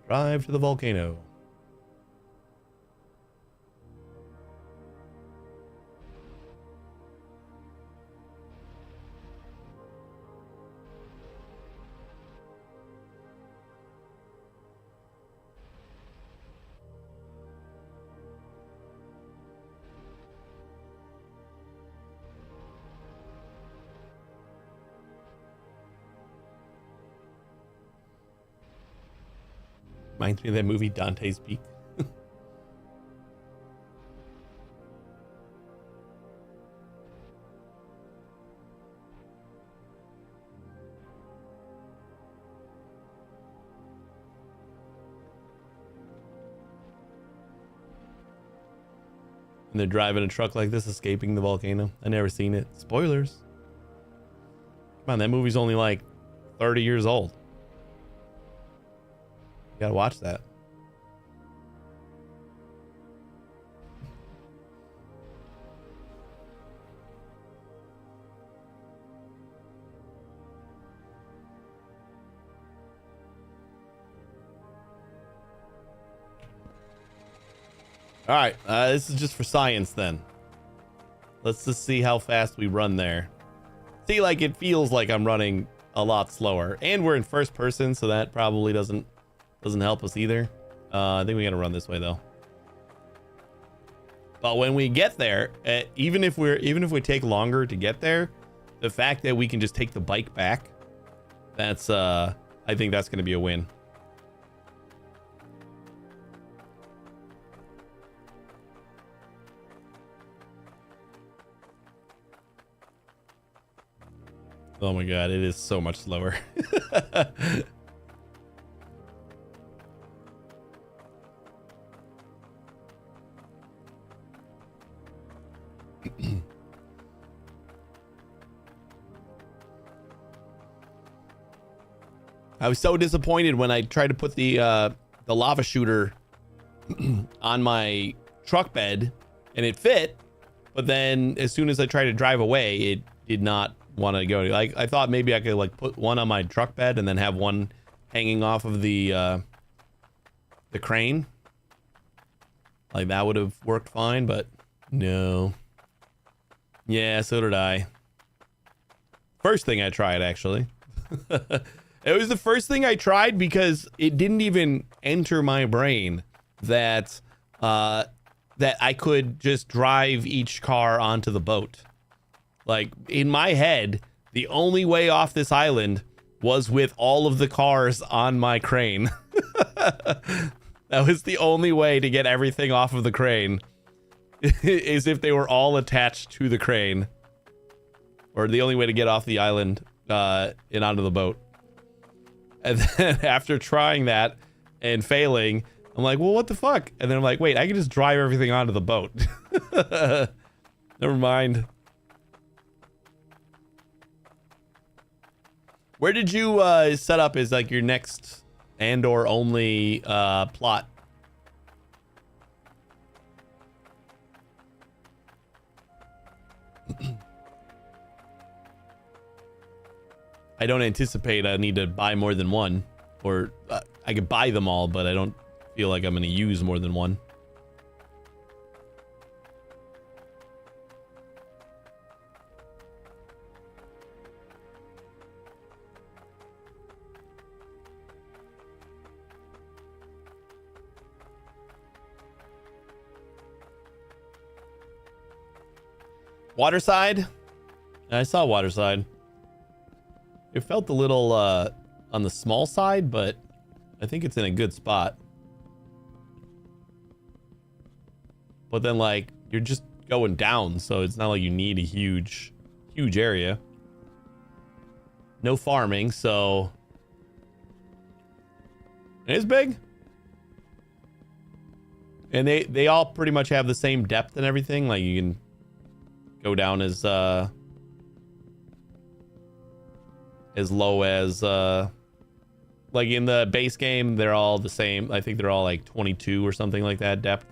Drive to the volcano. Reminds me of that movie Dante's Peak. And they're driving a truck like this, escaping the volcano. I never seen it. Spoilers. Come on, that movie's only like 30 years old. You gotta watch that. All right, this is just for science then. Let's just see how fast we run there. See, like it feels like I'm running a lot slower, and we're in first person, so that probably doesn't help us either. I think we gotta run this way though. But when we get there, even if we take longer to get there, the fact that we can just take the bike back, that's I think that's gonna be a win. Oh my god, it is so much slower. I was so disappointed when I tried to put the lava shooter on my truck bed and it fit, but then as soon as I tried to drive away, it did not want to go. Like I thought maybe I could like put one on my truck bed and then have one hanging off of the crane. Like that would have worked fine, but no. Yeah, so did I. First thing I tried, actually. It was the first thing I tried because it didn't even enter my brain that that I could just drive each car onto the boat. Like in my head, the only way off this island was with all of the cars on my crane. That was the only way to get everything off of the crane. Is if they were all attached to the crane. Or the only way to get off the island and onto the boat. And then after trying that and failing, I'm like, well, what the fuck? And then I'm like, wait, I can just drive everything onto the boat. Never mind. Where did you set up as like your next and or only plot? I don't anticipate I need to buy more than one, or I could buy them all, but I don't feel like I'm going to use more than one. Waterside? I saw Waterside. It felt a little on the small side, but I think it's in a good spot. But then like you're just going down, so it's not like you need a huge area. No farming, so it is big. And they all pretty much have the same depth and everything. Like you can go down as low as like in the base game, they're all the same. I think they're all like 22 or something like that depth.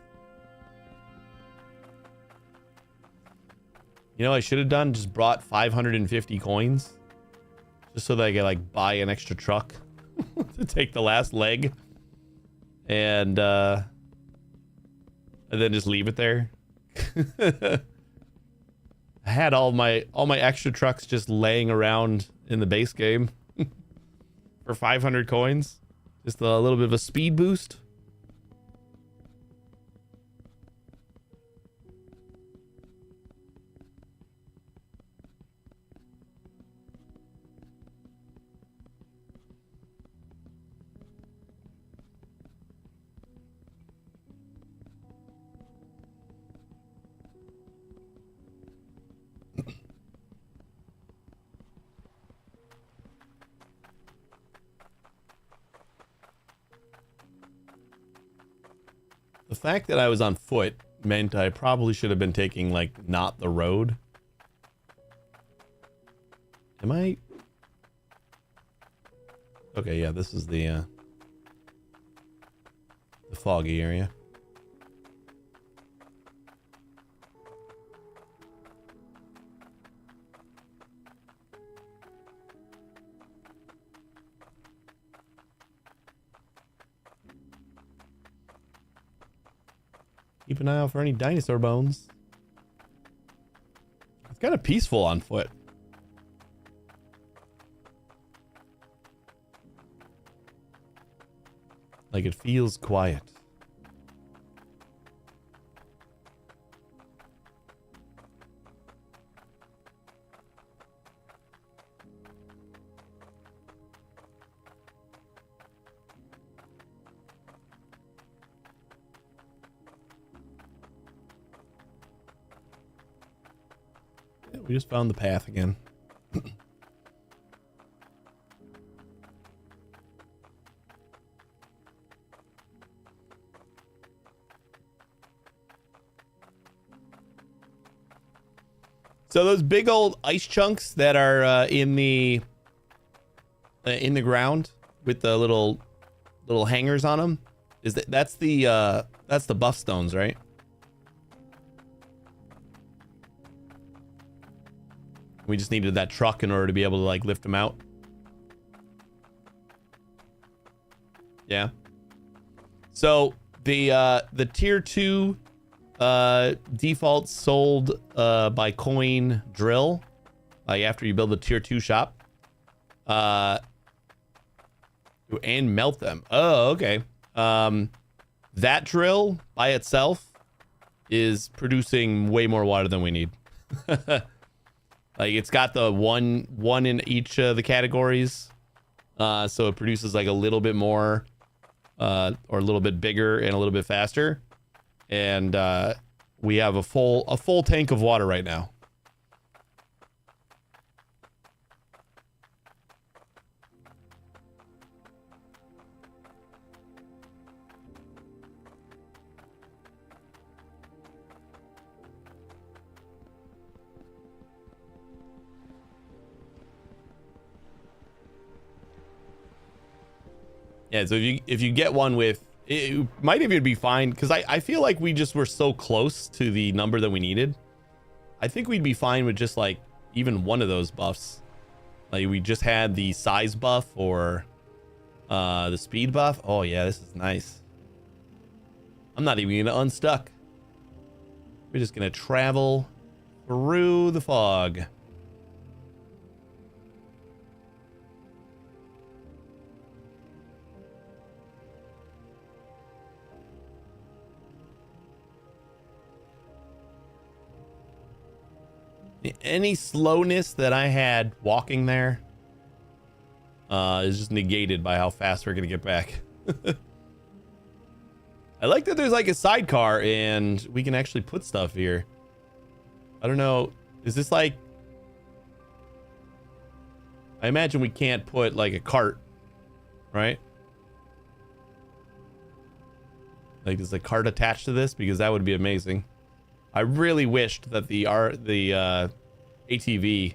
You know, I should have done just brought 550 coins just so that I could like buy an extra truck to take the last leg and then just leave it there. I had all my extra trucks just laying around in the base game for 500 coins. Just a little bit of a speed boost. The fact that I was on foot meant I probably should have been taking, like, not the road. Am I? Okay, yeah, this is the foggy area. Keep an eye out for any dinosaur bones. It's kind of peaceful on foot. Like it feels quiet. We just found the path again. So those big old ice chunks that are in the ground with the little hangers on them, that's the buff stones, right? We just needed that truck in order to be able to like lift them out. Yeah. So the tier 2 default sold by coin drill, like after you build the tier 2 shop, and melt them. Oh, okay. That drill by itself is producing way more water than we need. Like it's got the one in each of the categories, so it produces like a little bit more, or a little bit bigger and a little bit faster, and we have a full tank of water right now. Yeah, so if you get one with, it might even be fine, because I feel like we just were so close to the number that we needed. I think we'd be fine with just like even one of those buffs. Like we just had the size buff or the speed buff. Oh yeah, this is nice. I'm not even gonna unstuck. We're just gonna travel through the fog. Any slowness that I had walking there is just negated by how fast we're gonna get back. I like that there's like a sidecar and we can actually put stuff here. I don't know, is this like, I imagine we can't put like a cart, right? Like is a cart attached to this? Because that would be amazing. I really wished that the ATV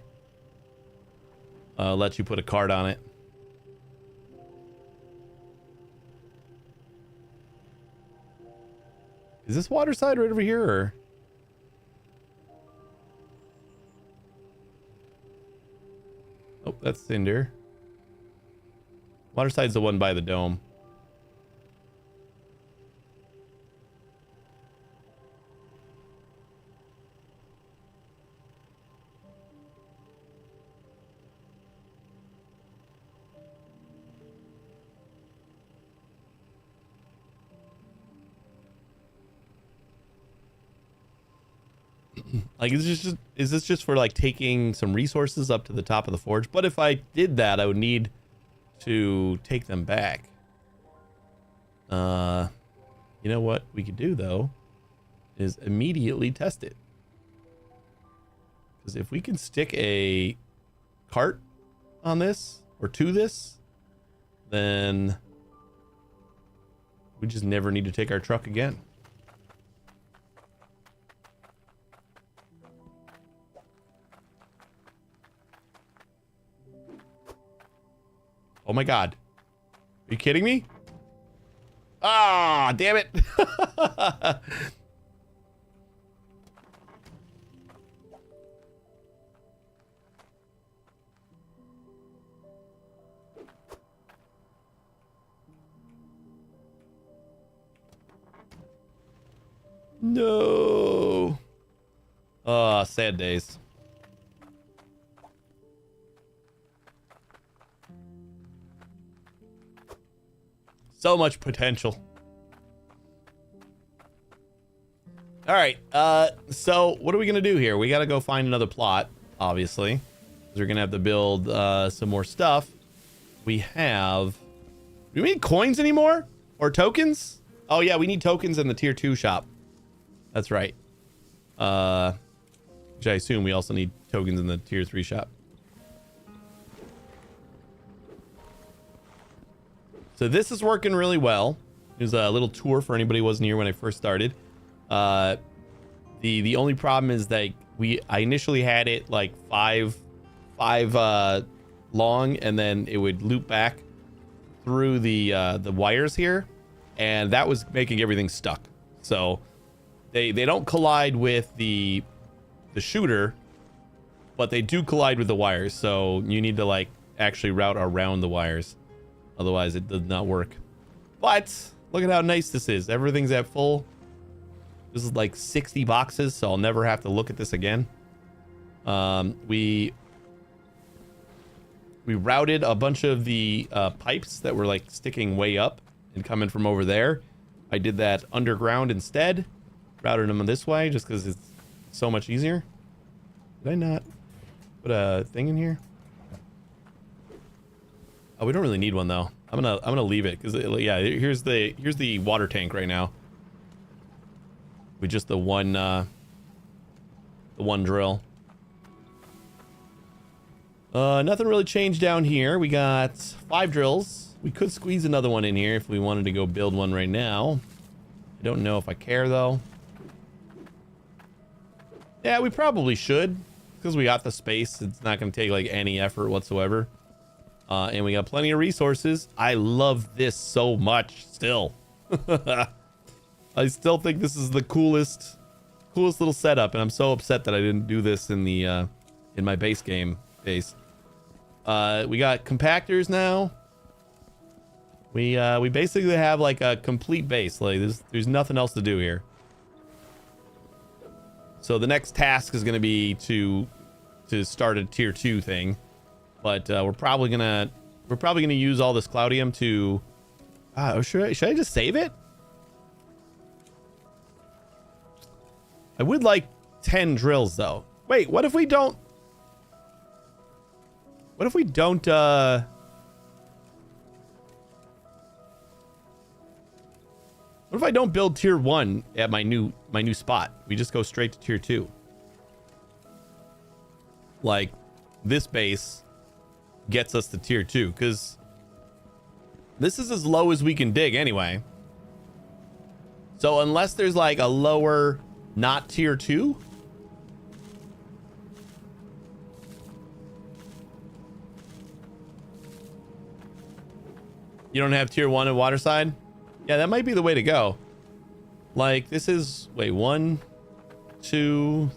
lets you put a card on it. Is this water side right over here, or? that's Cinder. Waterside's the one by the dome. Like, is this just for like taking some resources up to the top of the forge? But if I did that, I would need to take them back. You know what we could do though is immediately test it. Because if we can stick a cart on this or to this, then we just never need to take our truck again. Oh my god. Are you kidding me? Ah, damn it. No. Ah, sad days. So much potential. All right. So what are we gonna do here? We gotta go find another plot, obviously. We're gonna have to build some more stuff. We have. Do we need coins anymore or tokens? Oh yeah, we need tokens in the tier 2 shop. That's right. Which I assume we also need tokens in the tier 3 shop. So this is working really well. There's a little tour for anybody who wasn't here when I first started. The only problem is that I initially had it like five long, and then it would loop back through the wires here, and that was making everything stuck. So they don't collide with the shooter, but they do collide with the wires. So you need to like actually route around the wires. Otherwise, it does not work. But look at how nice this is. Everything's at full. This is like 60 boxes, so I'll never have to look at this again. We routed a bunch of the pipes that were like sticking way up and coming from over there. I did that underground instead. Routed them this way just because it's so much easier. Did I not put a thing in here? Oh, we don't really need one though. I'm gonna leave it because yeah, here's the water tank right now. With just the one drill. Nothing really changed down here. We got 5 drills. We could squeeze another one in here if we wanted to go build one right now. I don't know if I care though. Yeah, we probably should because we got the space. It's not going to take like any effort whatsoever. And we got plenty of resources. I love this so much still. I still think this is the coolest little setup, and I'm so upset that I didn't do this in the in my base game base. We got compactors now. We basically have like a complete base. Like there's nothing else to do here. So the next task is going to be to start a tier 2 thing. But we're probably gonna use all this Cloudium to. Should I just save it? I would like 10 drills though. Wait, what if we don't? What if we don't? What if I don't build tier 1 at my new spot? We just go straight to tier 2. Like this base gets us to tier 2 because this is as low as we can dig anyway. So unless there's like a lower not tier 2, you don't have tier 1 at Waterside. Yeah, that might be the way to go. Like this is 1 2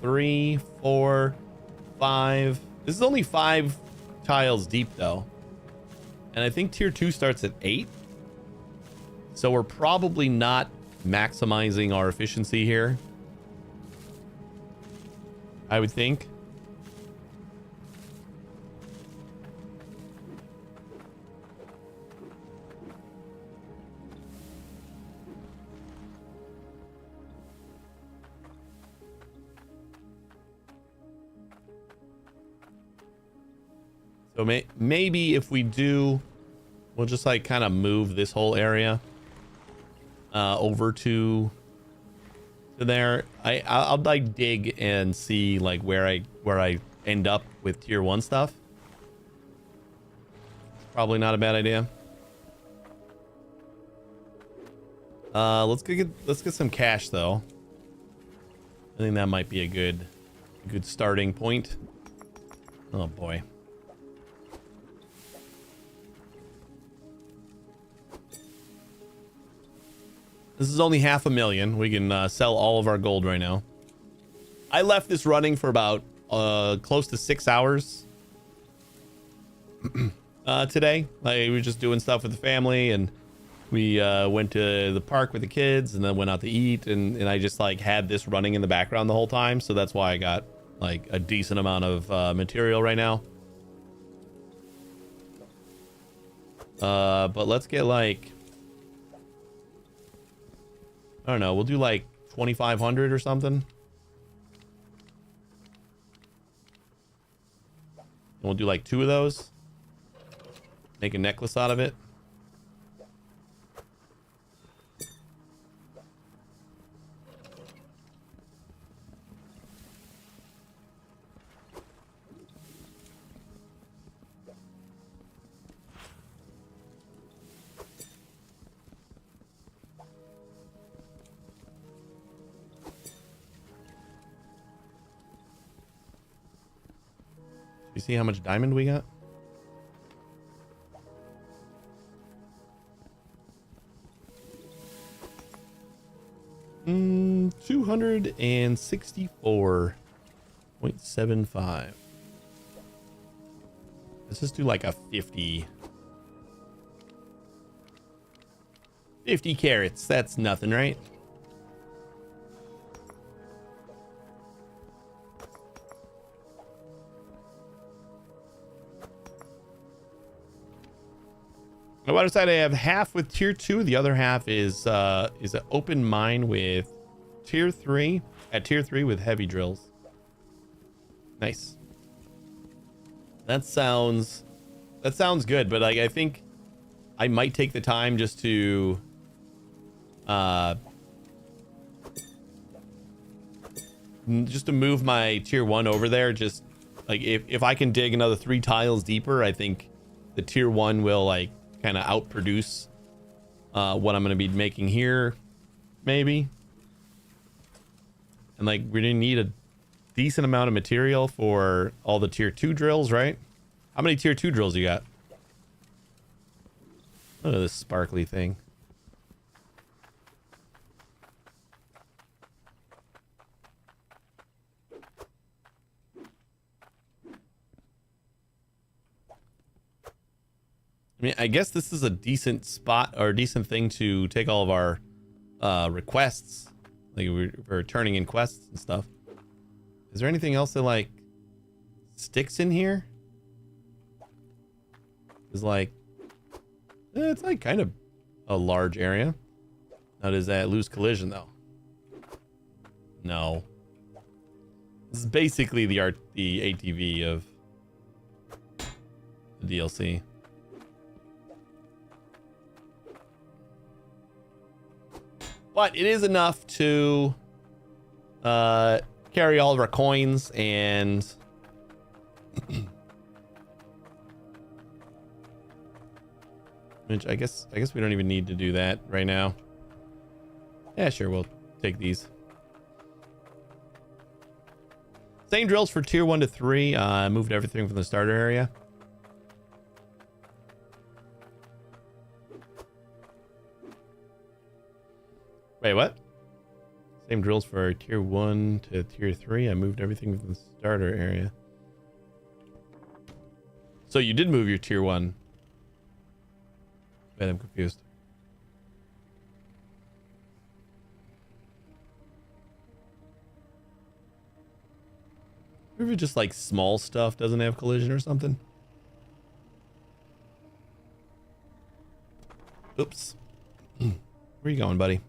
3 4 5. This is only 5 tiles deep though. And I think tier 2 starts at 8. So we're probably not maximizing our efficiency here, I would think. So maybe if we do, we'll just like kind of move this whole area over to there. I'll like dig and see like where I end up with tier 1 stuff. Probably not a bad idea. Let's get some cash though. I think that might be a good starting point. Oh boy. This is only 500,000. We can sell all of our gold right now. I left this running for about close to 6 hours today. Like, we were just doing stuff with the family, and we went to the park with the kids, and then went out to eat, and I just like had this running in the background the whole time. So that's why I got like a decent amount of material right now. But let's get like, I don't know, we'll do like 2,500 or something. And we'll do like 2 of those. Make a necklace out of it. You see how much diamond we got? Mm, 264.75. Let's just do like a 50 carats. That's nothing, right? On the other side, I have half with tier 2. The other half is an open mine with tier 3. At tier 3 with heavy drills. Nice. That sounds good, but like I think I might take the time just to move my tier 1 over there. Just like if I can dig another 3 tiles deeper, I think the tier 1 will like kind of outproduce what I'm going to be making here, maybe. And like we didn't need a decent amount of material for all the tier 2 drills, right? How many tier 2 drills you got? Look at this sparkly thing. I mean, I guess this is a decent spot or a decent thing to take all of our requests. Like we're turning in quests and stuff. Is there anything else that like sticks in here? It's like, it's like kind of a large area. Now does that lose collision though? No. This is basically the ATV of the DLC. But it is enough to carry all of our coins and which I guess we don't even need to do that right now. Yeah, sure, we'll take these. Same drills for tier 1 to 3. Moved everything from the starter area. Wait, what? Same drills for tier 1 to tier 3. I moved everything from the starter area. So you did move your tier 1. Wait, I'm confused. Maybe just like small stuff doesn't have collision or something. Oops. Where are you going, buddy?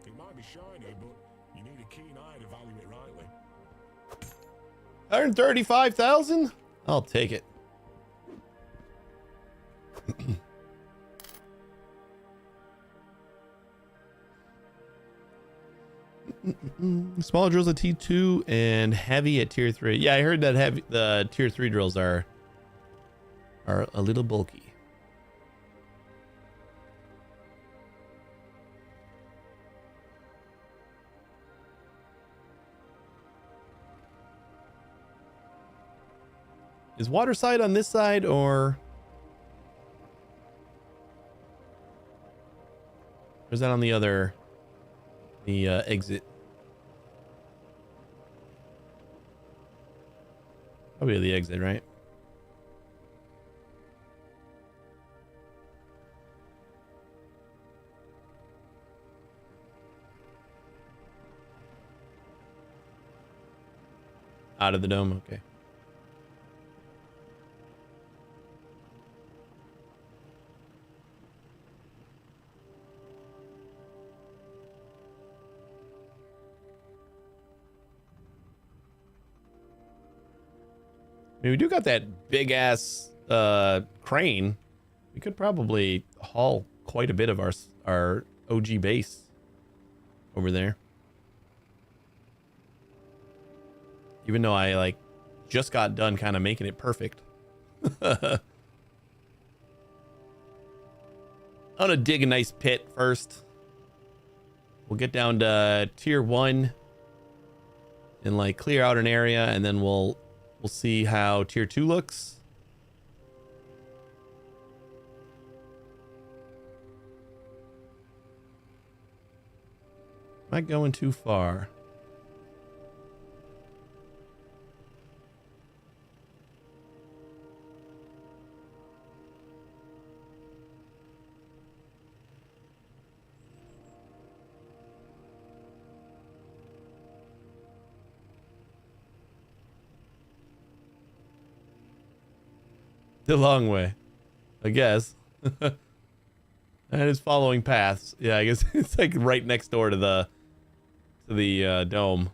It might be shiny, but you need a keen eye to value it rightly. 135,000? I'll take it. Small drills at T2 and heavy at tier 3. Yeah, I heard that the tier 3 drills are a little bulky. Is water side on this side or is that on the other exit? Probably the exit, right? Out of the dome, okay. I mean, we do got that big ass crane. We could probably haul quite a bit of our OG base over there. Even though I like just got done kind of making it perfect. I'm gonna dig a nice pit first. We'll get down to tier 1 and like clear out an area, and then we'll see how tier 2 looks. Am I going too far? The long way, I guess. And it's following paths. Yeah, I guess it's like right next door to the dome.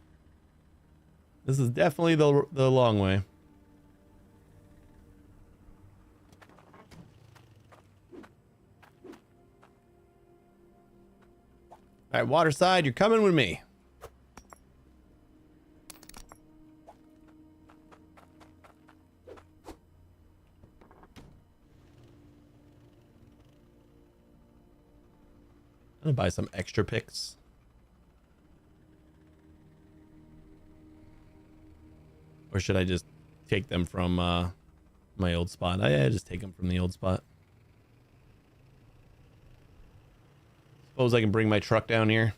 This is definitely the long way. All right, water side, you're coming with me. I'm gonna buy some extra picks. Or should I just take them from my old spot? I just take them from the old spot. Suppose I can bring my truck down here.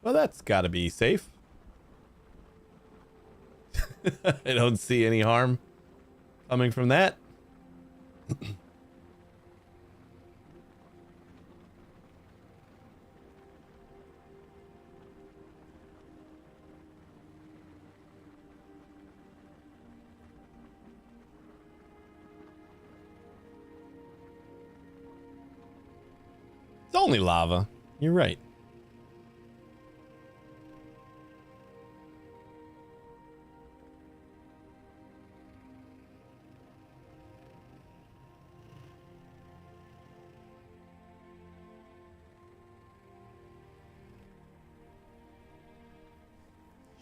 Well, that's got to be safe. I don't see any harm coming from that. It's only lava. You're right.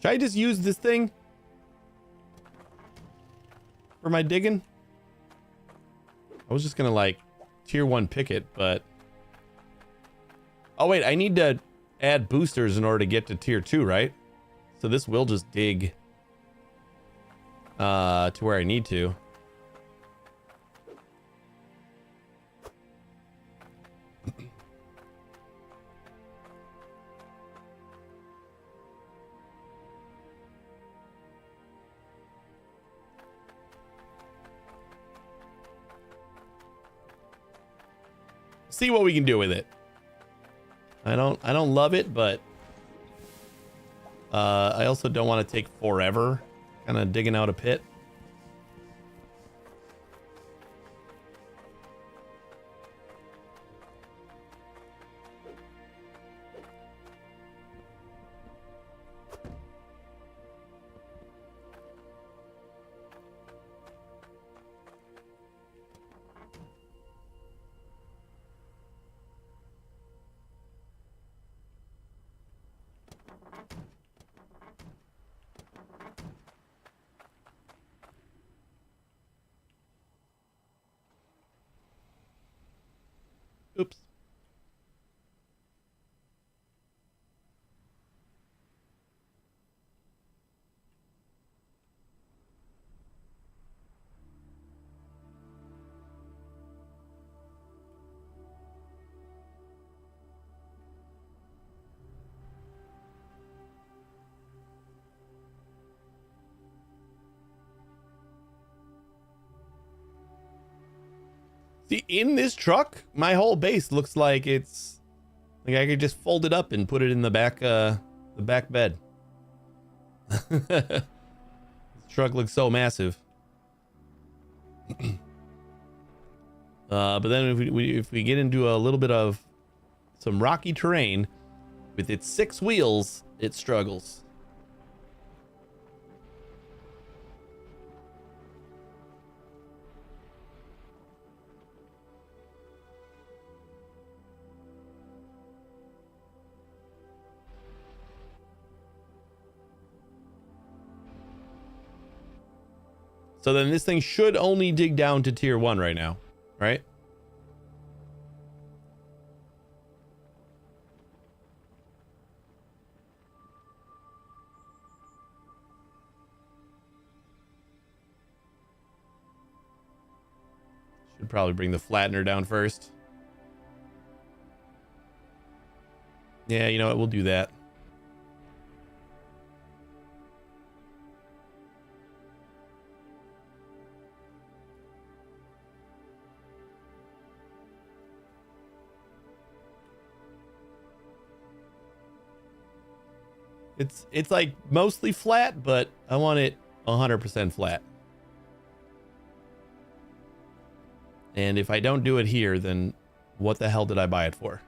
Should I just use this thing for my digging? I was just gonna like tier 1 pick it, but oh wait, I need to add boosters in order to get to tier 2, right? So this will just dig to where I need to. See what we can do with it. I don't love it, but I also don't want to take forever kind of digging out a pit. Oops. See, in this truck, my whole base looks like it's like I could just fold it up and put it in the back bed. This truck looks so massive. But then if we get into a little bit of some rocky terrain with its 6 wheels, it struggles. So then this thing should only dig down to tier 1 right now, right? Should probably bring the flattener down first. Yeah, you know what? We'll do that. It's like mostly flat, but I want it 100% flat. And if I don't do it here, then what the hell did I buy it for?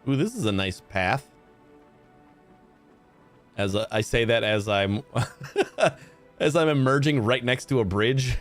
Ooh, this is a nice path. As I say that as I'm as I'm emerging right next to a bridge.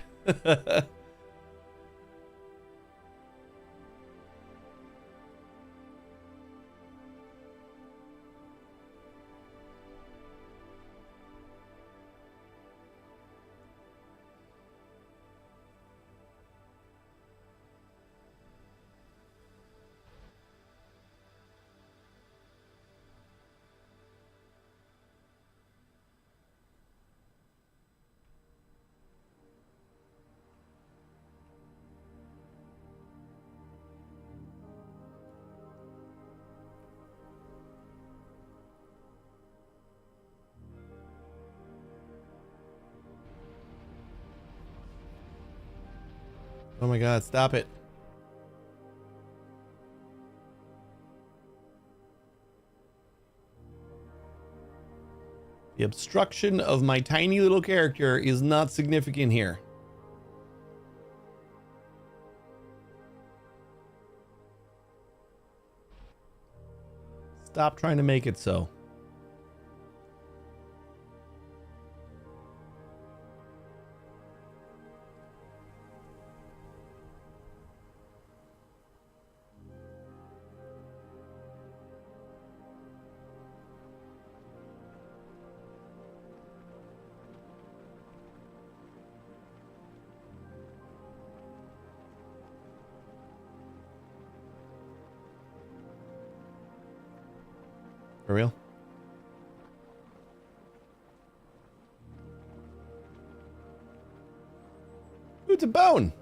Oh my god, stop it. The obstruction of my tiny little character is not significant here. Stop trying to make it so. For real? Ooh, it's a bone.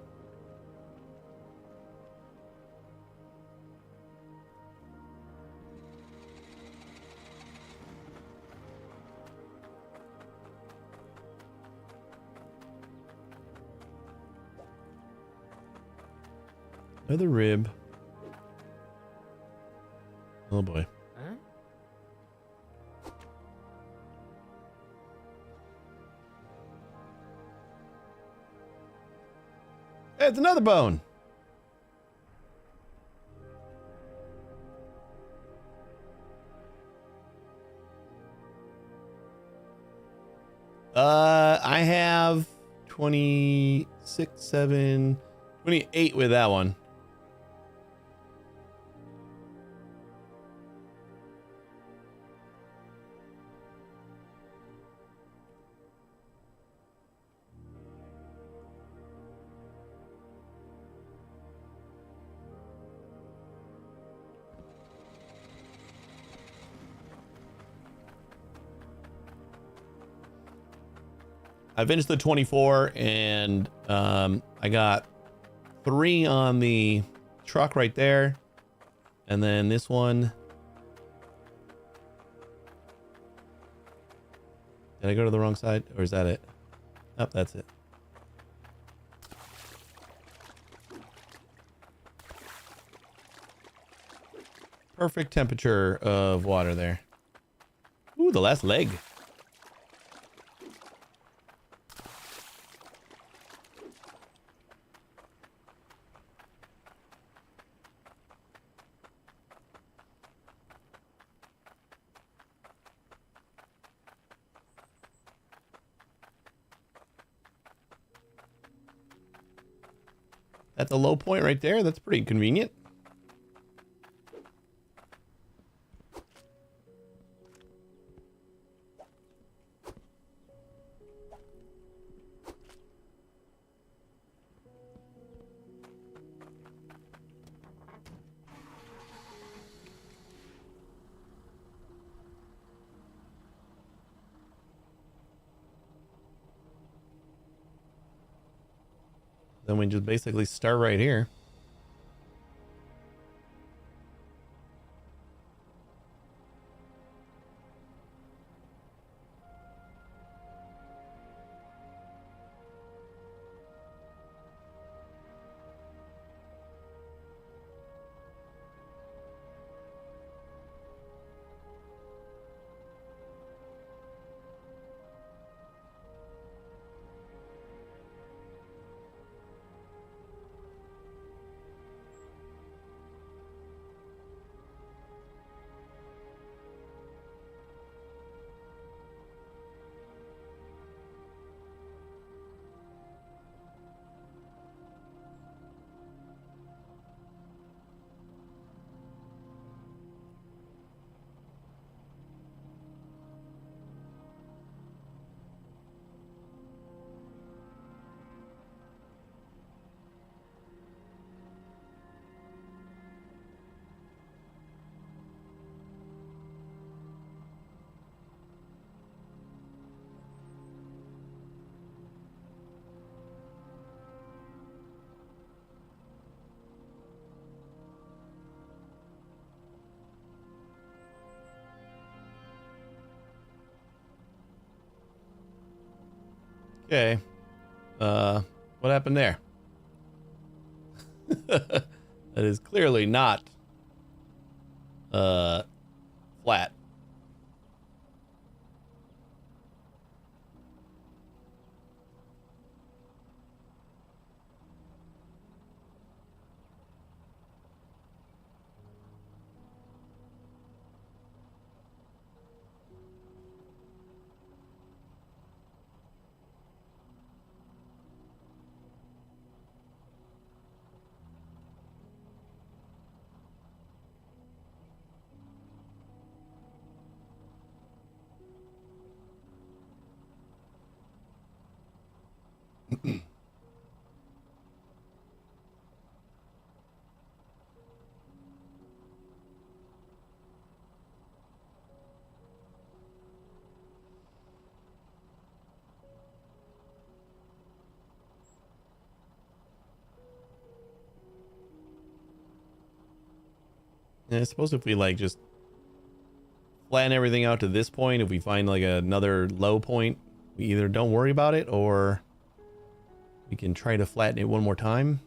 Another rib. Oh boy. Hey, it's another bone. I have 26, 7, 28 with that one. I finished the 24 and I got 3 on the truck right there. And then this one. Did I go to the wrong side or is that it? Oh, that's it. Perfect temperature of water there. Ooh, the last leg. That's a low point right there. That's pretty convenient. Then we just basically start right here. Okay. What happened there? That is clearly not flat. I suppose if we like just flatten everything out to this point, if we find like another low point, we either don't worry about it or we can try to flatten it one more time.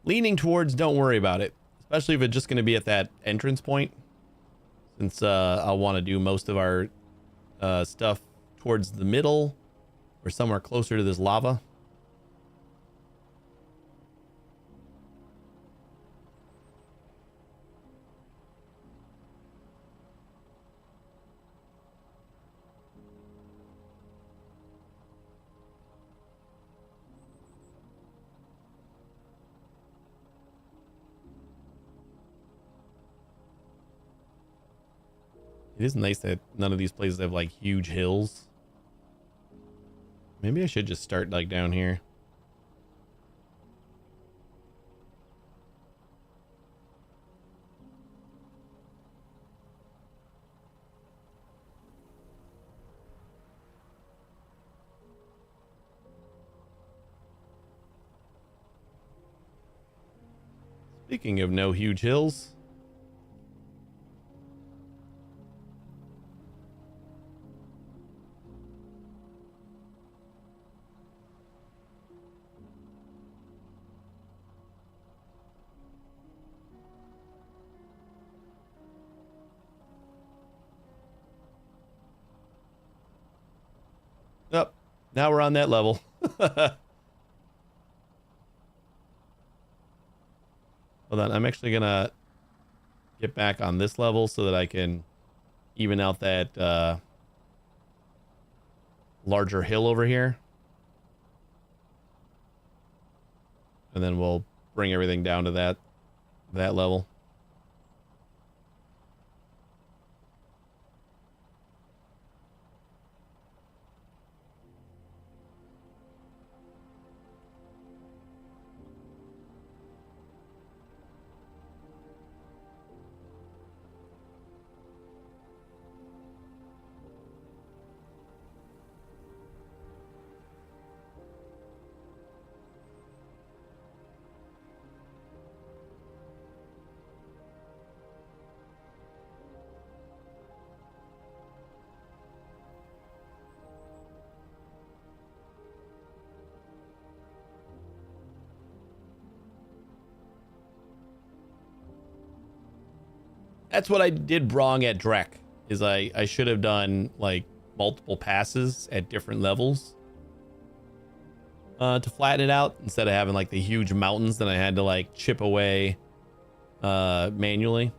Leaning towards don't worry about it, especially if it's just going to be at that entrance point, since I'll want to do most of our stuff towards the middle or somewhere closer to this lava. It is nice that none of these places have like huge hills. Maybe I should just start like down here. Speaking of no huge hills. Oh, now we're on that level. Hold on, I'm actually gonna get back on this level so that I can even out that larger hill over here. And then we'll bring everything down to that level. That's what I did wrong at Drek, is I should have done like multiple passes at different levels to flatten it out instead of having like the huge mountains that I had to like chip away manually.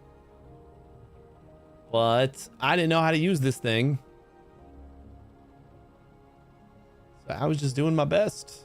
But I didn't know how to use this thing, so I was just doing my best.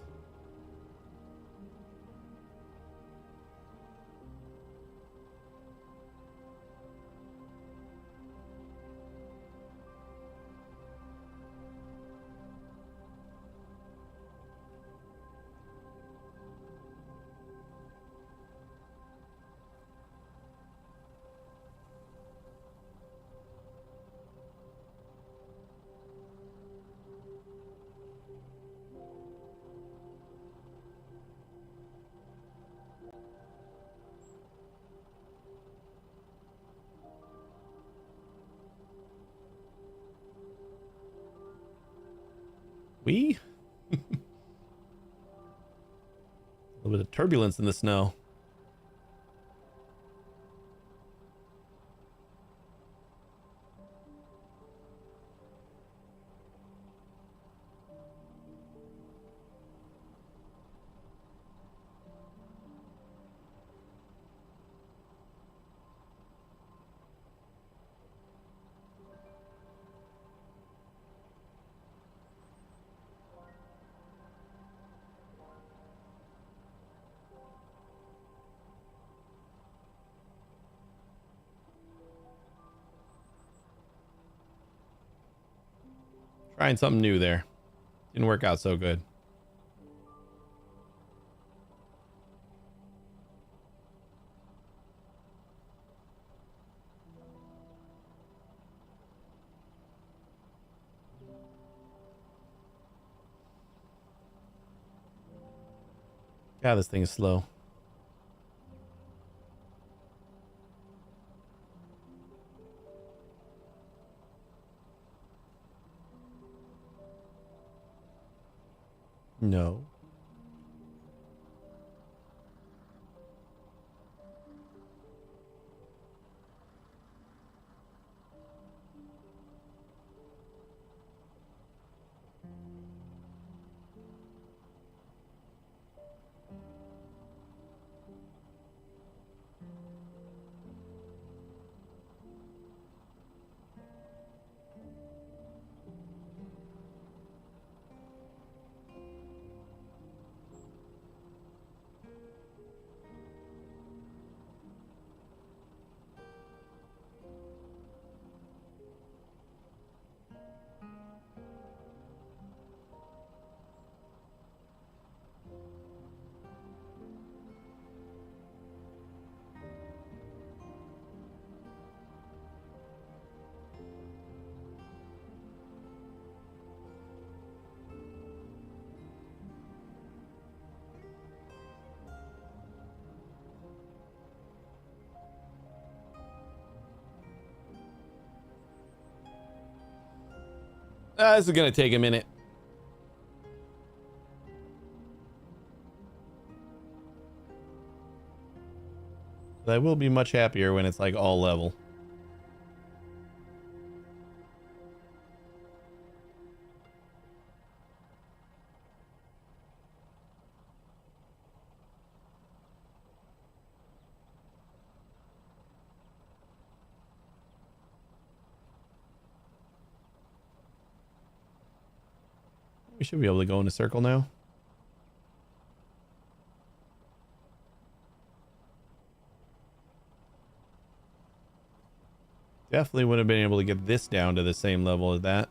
A little bit of turbulence in the snow. Trying something new there. Didn't work out so good. God, this thing is slow. No. This is gonna take a minute. But I will be much happier when it's like all level. We should be able to go in a circle now. Definitely would have been able to get this down to the same level as that.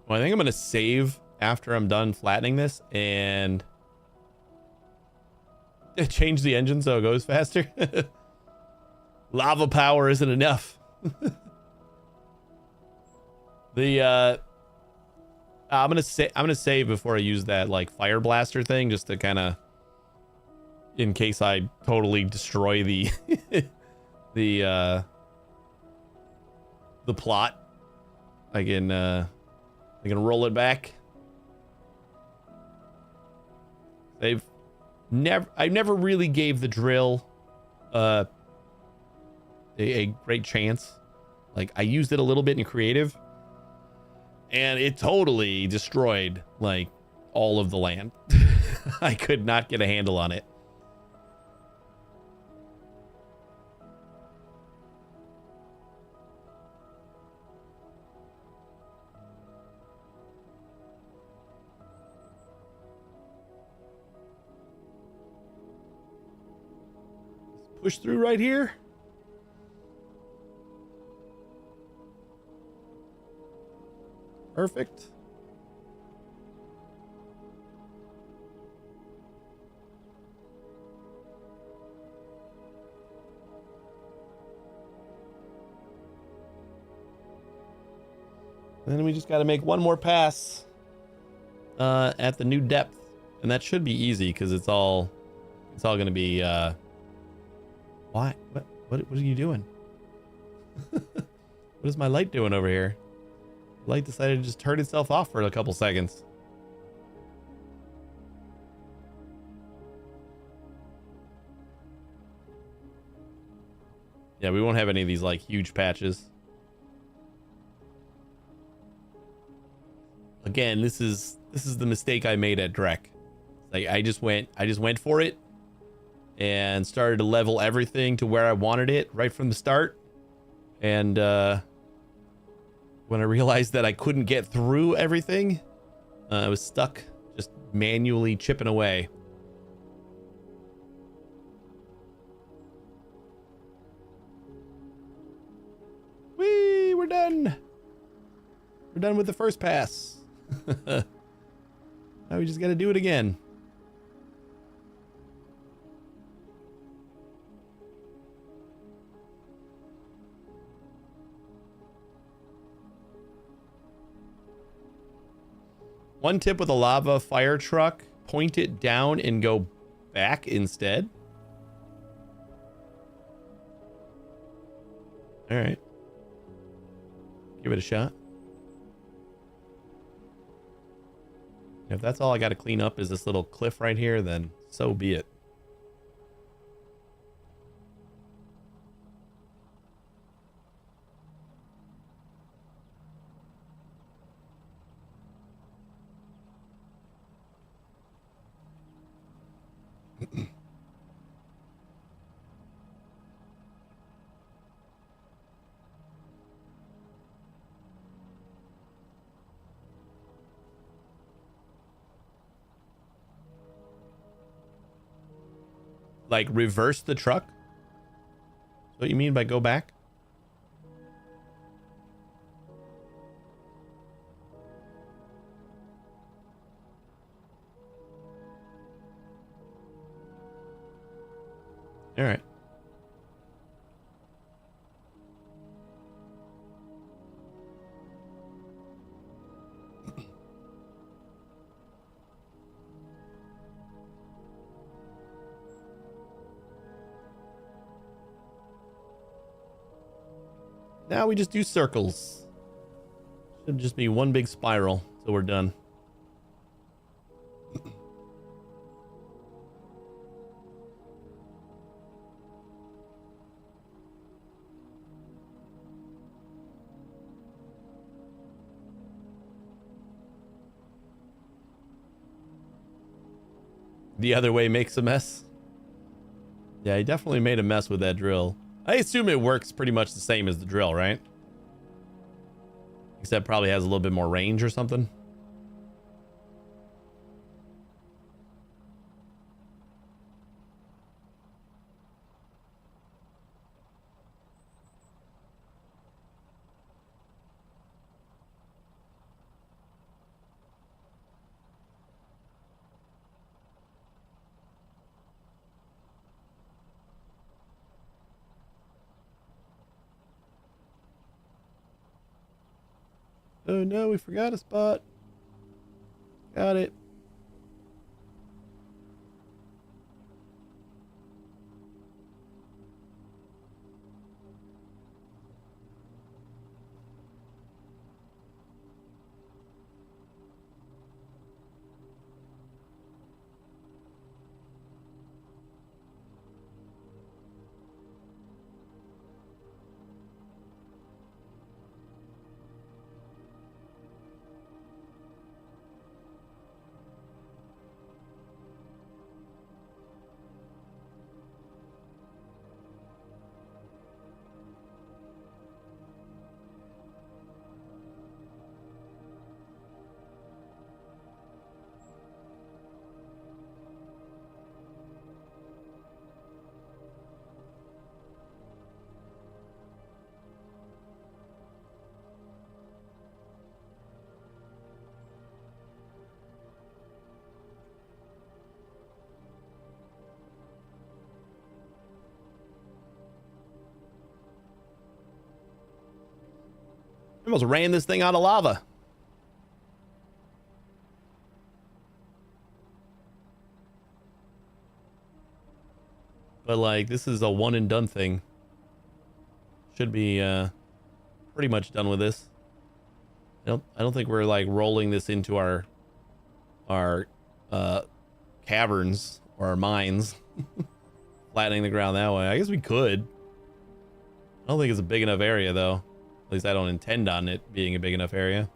Well, I think I'm going to save after I'm done flattening this and change the engine so it goes faster. Lava power isn't enough. I'm gonna save before I use that like fire blaster thing, just to kind of, in case I totally destroy the the plot. I can roll it back. I never really gave the drill a great chance. Like, I used it a little bit in creative and it totally destroyed like all of the land. I could not get a handle on it. Push through right here. Perfect. Then we just got to make one more pass at the new depth, and that should be easy because it's all going to be why? What are you doing? What is my light doing over here? The light decided to just turn itself off for a couple seconds. Yeah, we won't have any of these like huge patches. Again, this is the mistake I made at Drek. Like I just went for it and started to level everything to where I wanted it right from the start. And when I realized that I couldn't get through everything, I was stuck just manually chipping away. Whee! We're done. We're done with the first pass. Now we just got to do it again. One tip with a lava fire truck, point it down and go back instead. All right. Give it a shot. If that's all I got to clean up is this little cliff right here, then so be it. Like reverse the truck? That's what you mean by go back? All right. Now we just do circles. Should just be one big spiral, so we're done. The other way makes a mess. Yeah, he definitely made a mess with that drill. I assume it works pretty much the same as the drill, right? Except probably has a little bit more range or something. Oh no, we forgot a spot. Got it. Almost ran this thing out of lava. But like, this is a one and done thing. Should be pretty much done with this. I don't think we're like rolling this into our caverns or our mines. Flattening the ground that way. I guess we could. I don't think it's a big enough area though. At least I don't intend on it being a big enough area.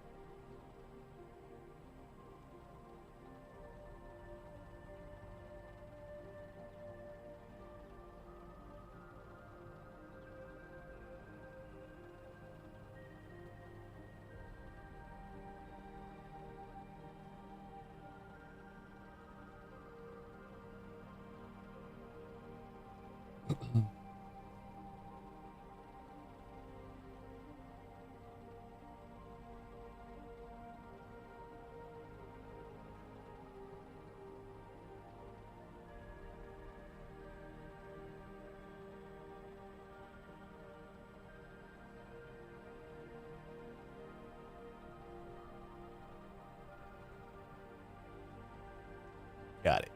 Got it.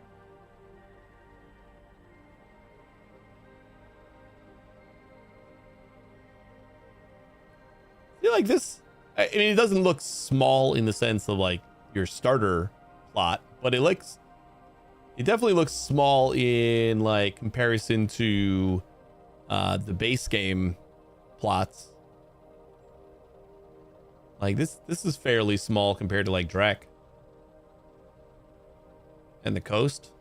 I feel like this, I mean, it doesn't look small in the sense of like your starter plot, but it definitely looks small in like comparison to the base game plots. Like this is fairly small compared to like Drek and the coast.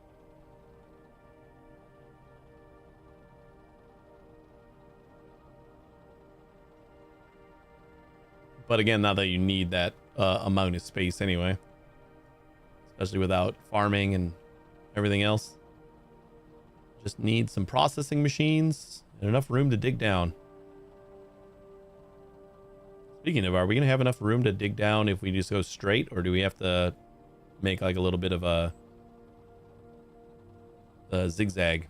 But again, not that you need that amount of space anyway, especially without farming and everything else. Just need some processing machines and enough room to dig down. Speaking of, are we going to have enough room to dig down if we just go straight, or do we have to make like a little bit of a zigzag?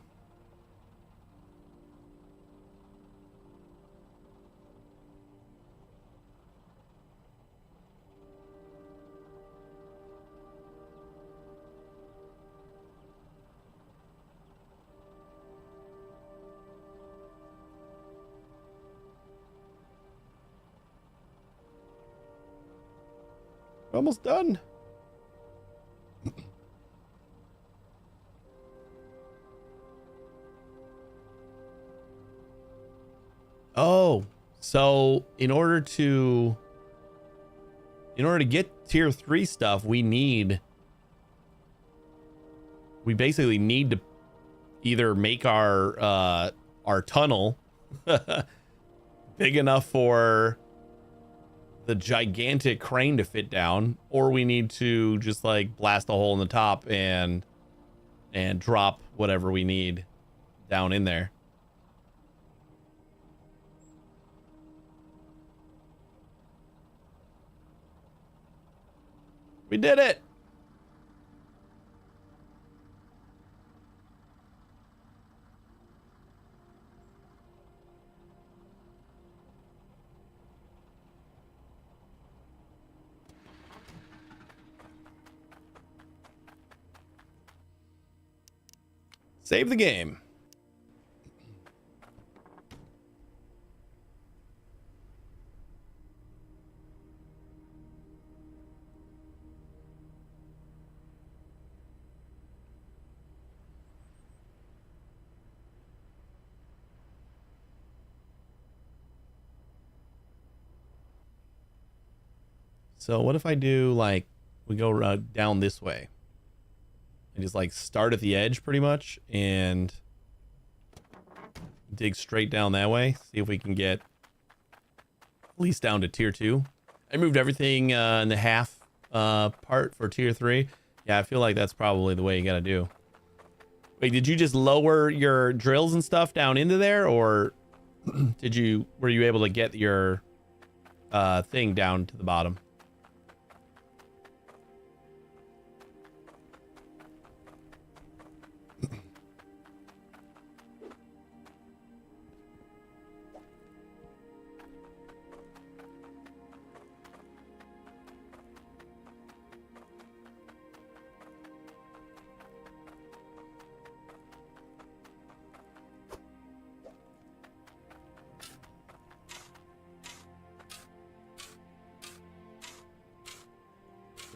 We're almost done. Oh, so in order to get tier 3 stuff, we basically need to either make our tunnel big enough for the gigantic crane to fit down, or we need to just like blast a hole in the top and drop whatever we need down in there. We did it. Save the game. So what if I do like, we go down this way and just like start at the edge pretty much and dig straight down that way. See if we can get at least down to tier 2. I moved everything in the half part for tier 3. Yeah, I feel like that's probably the way you gotta do. Wait, did you just lower your drills and stuff down into there, or were you able to get your thing down to the bottom?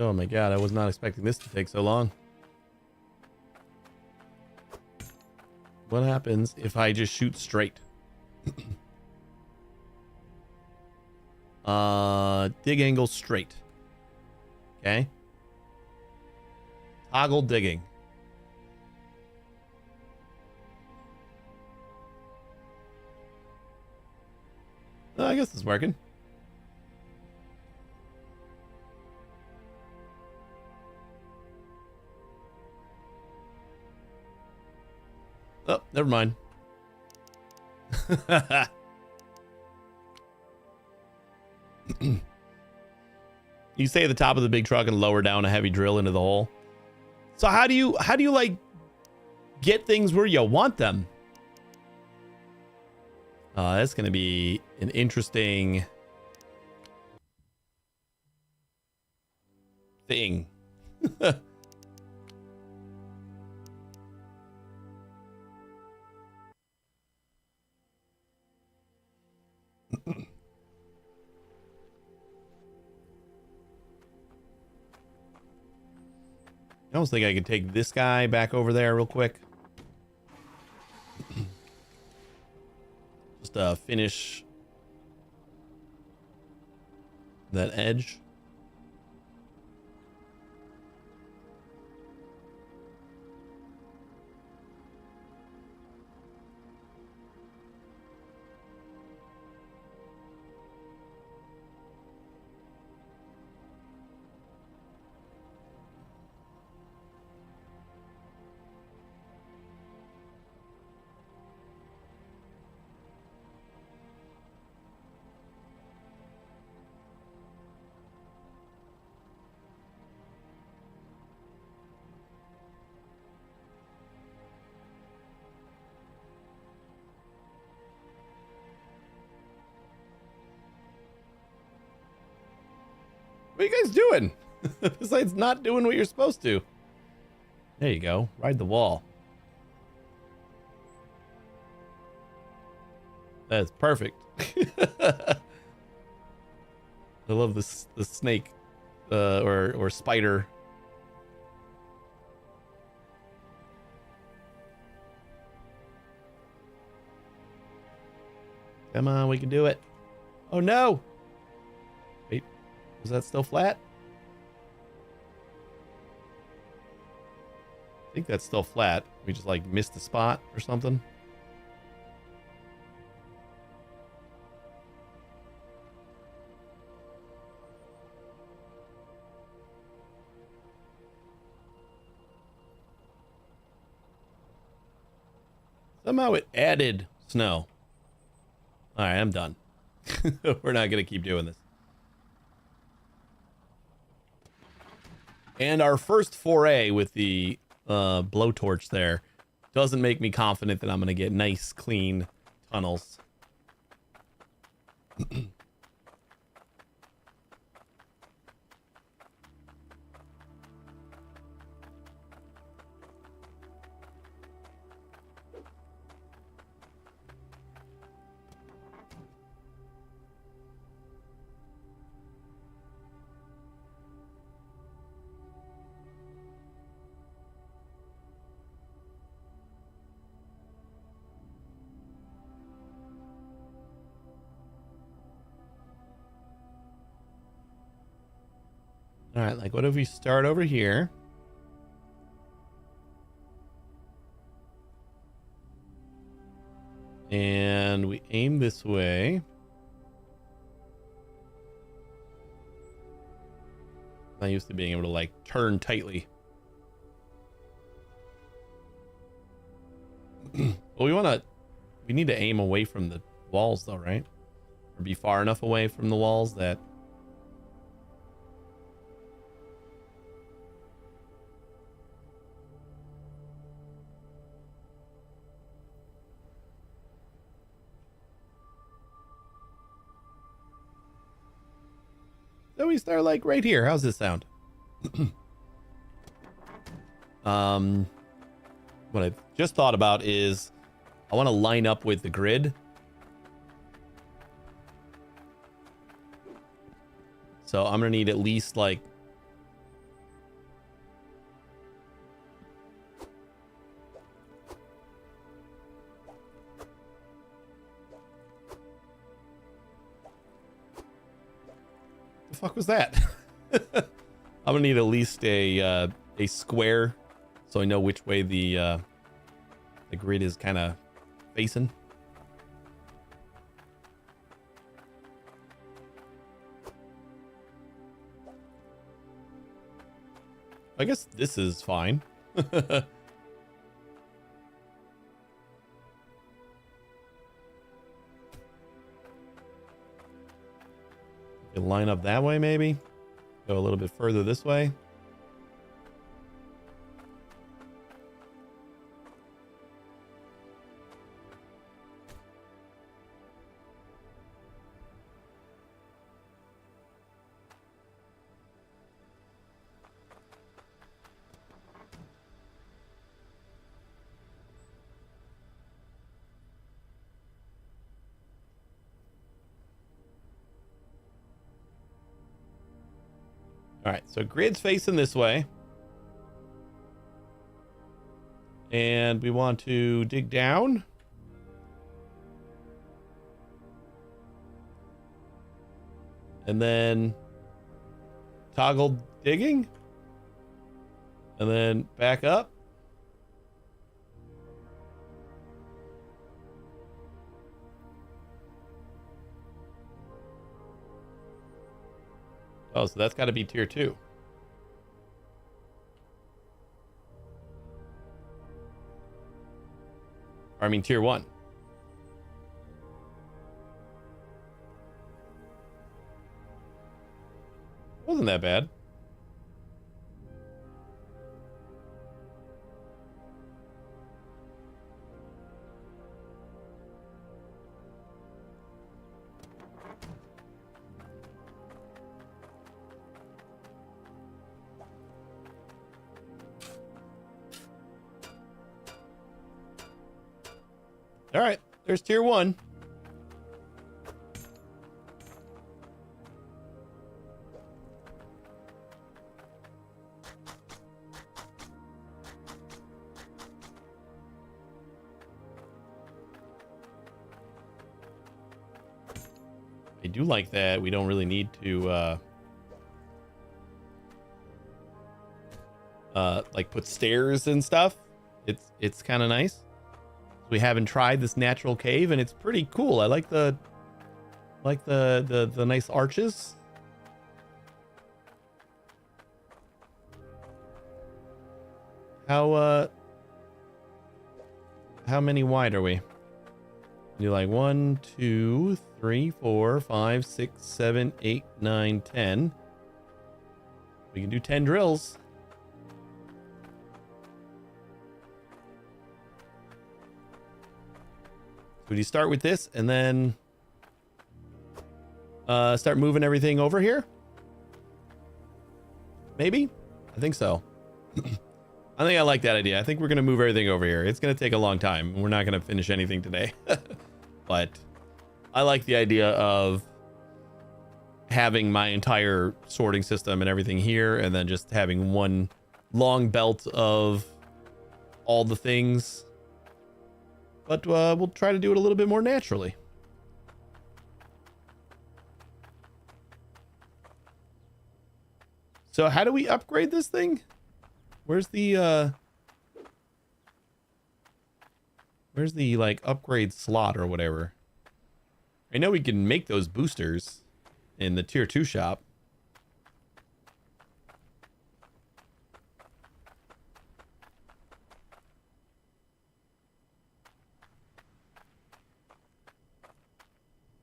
Oh my god, I was not expecting this to take so long. What happens if I just shoot straight? Dig angle straight. Okay. Toggle digging. Oh, I guess it's working. Oh, never mind. You stay at the top of the big truck and lower down a heavy drill into the hole. So how do you like get things where you want them? That's gonna be an interesting thing. I almost think I could take this guy back over there real quick. Just finish that edge. What are you guys doing? Besides not doing what you're supposed to. There you go. Ride the wall. That's perfect. I love this the snake or spider. Come on, we can do it. Oh no. Wait. Is that still flat? I think that's still flat. We just like missed a spot or something. Somehow it added snow. All right, I'm done. We're not going to keep doing this. And our first foray with the blowtorch there doesn't make me confident that I'm going to get nice, clean tunnels. All right, like what if we start over here? And we aim this way. I'm used to being able to like turn tightly. Well, we need to aim away from the walls though, right? Or be far enough away from the walls that so we start like right here. How's this sound? What I just thought about is I want to line up with the grid. So I'm gonna need at least like the fuck was that? I'm gonna need at least a square so I know which way the grid is kind of facing. I guess this is fine. Line up that way, maybe go a little bit further this way. All right, so grid's facing this way. And we want to dig down. And then toggle digging. And then back up. Oh, so that's got to be tier 2. Or, I mean, tier 1. Wasn't that bad. All right, there's tier 1. I do like that we don't really need to like put stairs and stuff. It's kind of nice. We haven't tried this natural cave, and it's pretty cool. I like the nice arches. How many wide are we? Do like 1, 2, 3, 4, 5, 6, 7, 8, 9, 10. We can do 10 drills. Would you start with this and then start moving everything over here? Maybe? I think so. I think I like that idea. I think we're going to move everything over here. It's going to take a long time. We're not going to finish anything today. But I like the idea of having my entire sorting system and everything here, and then just having one long belt of all the things. But we'll try to do it a little bit more naturally. So how do we upgrade this thing? Where's the like upgrade slot or whatever? I know we can make those boosters in the tier 2 shop.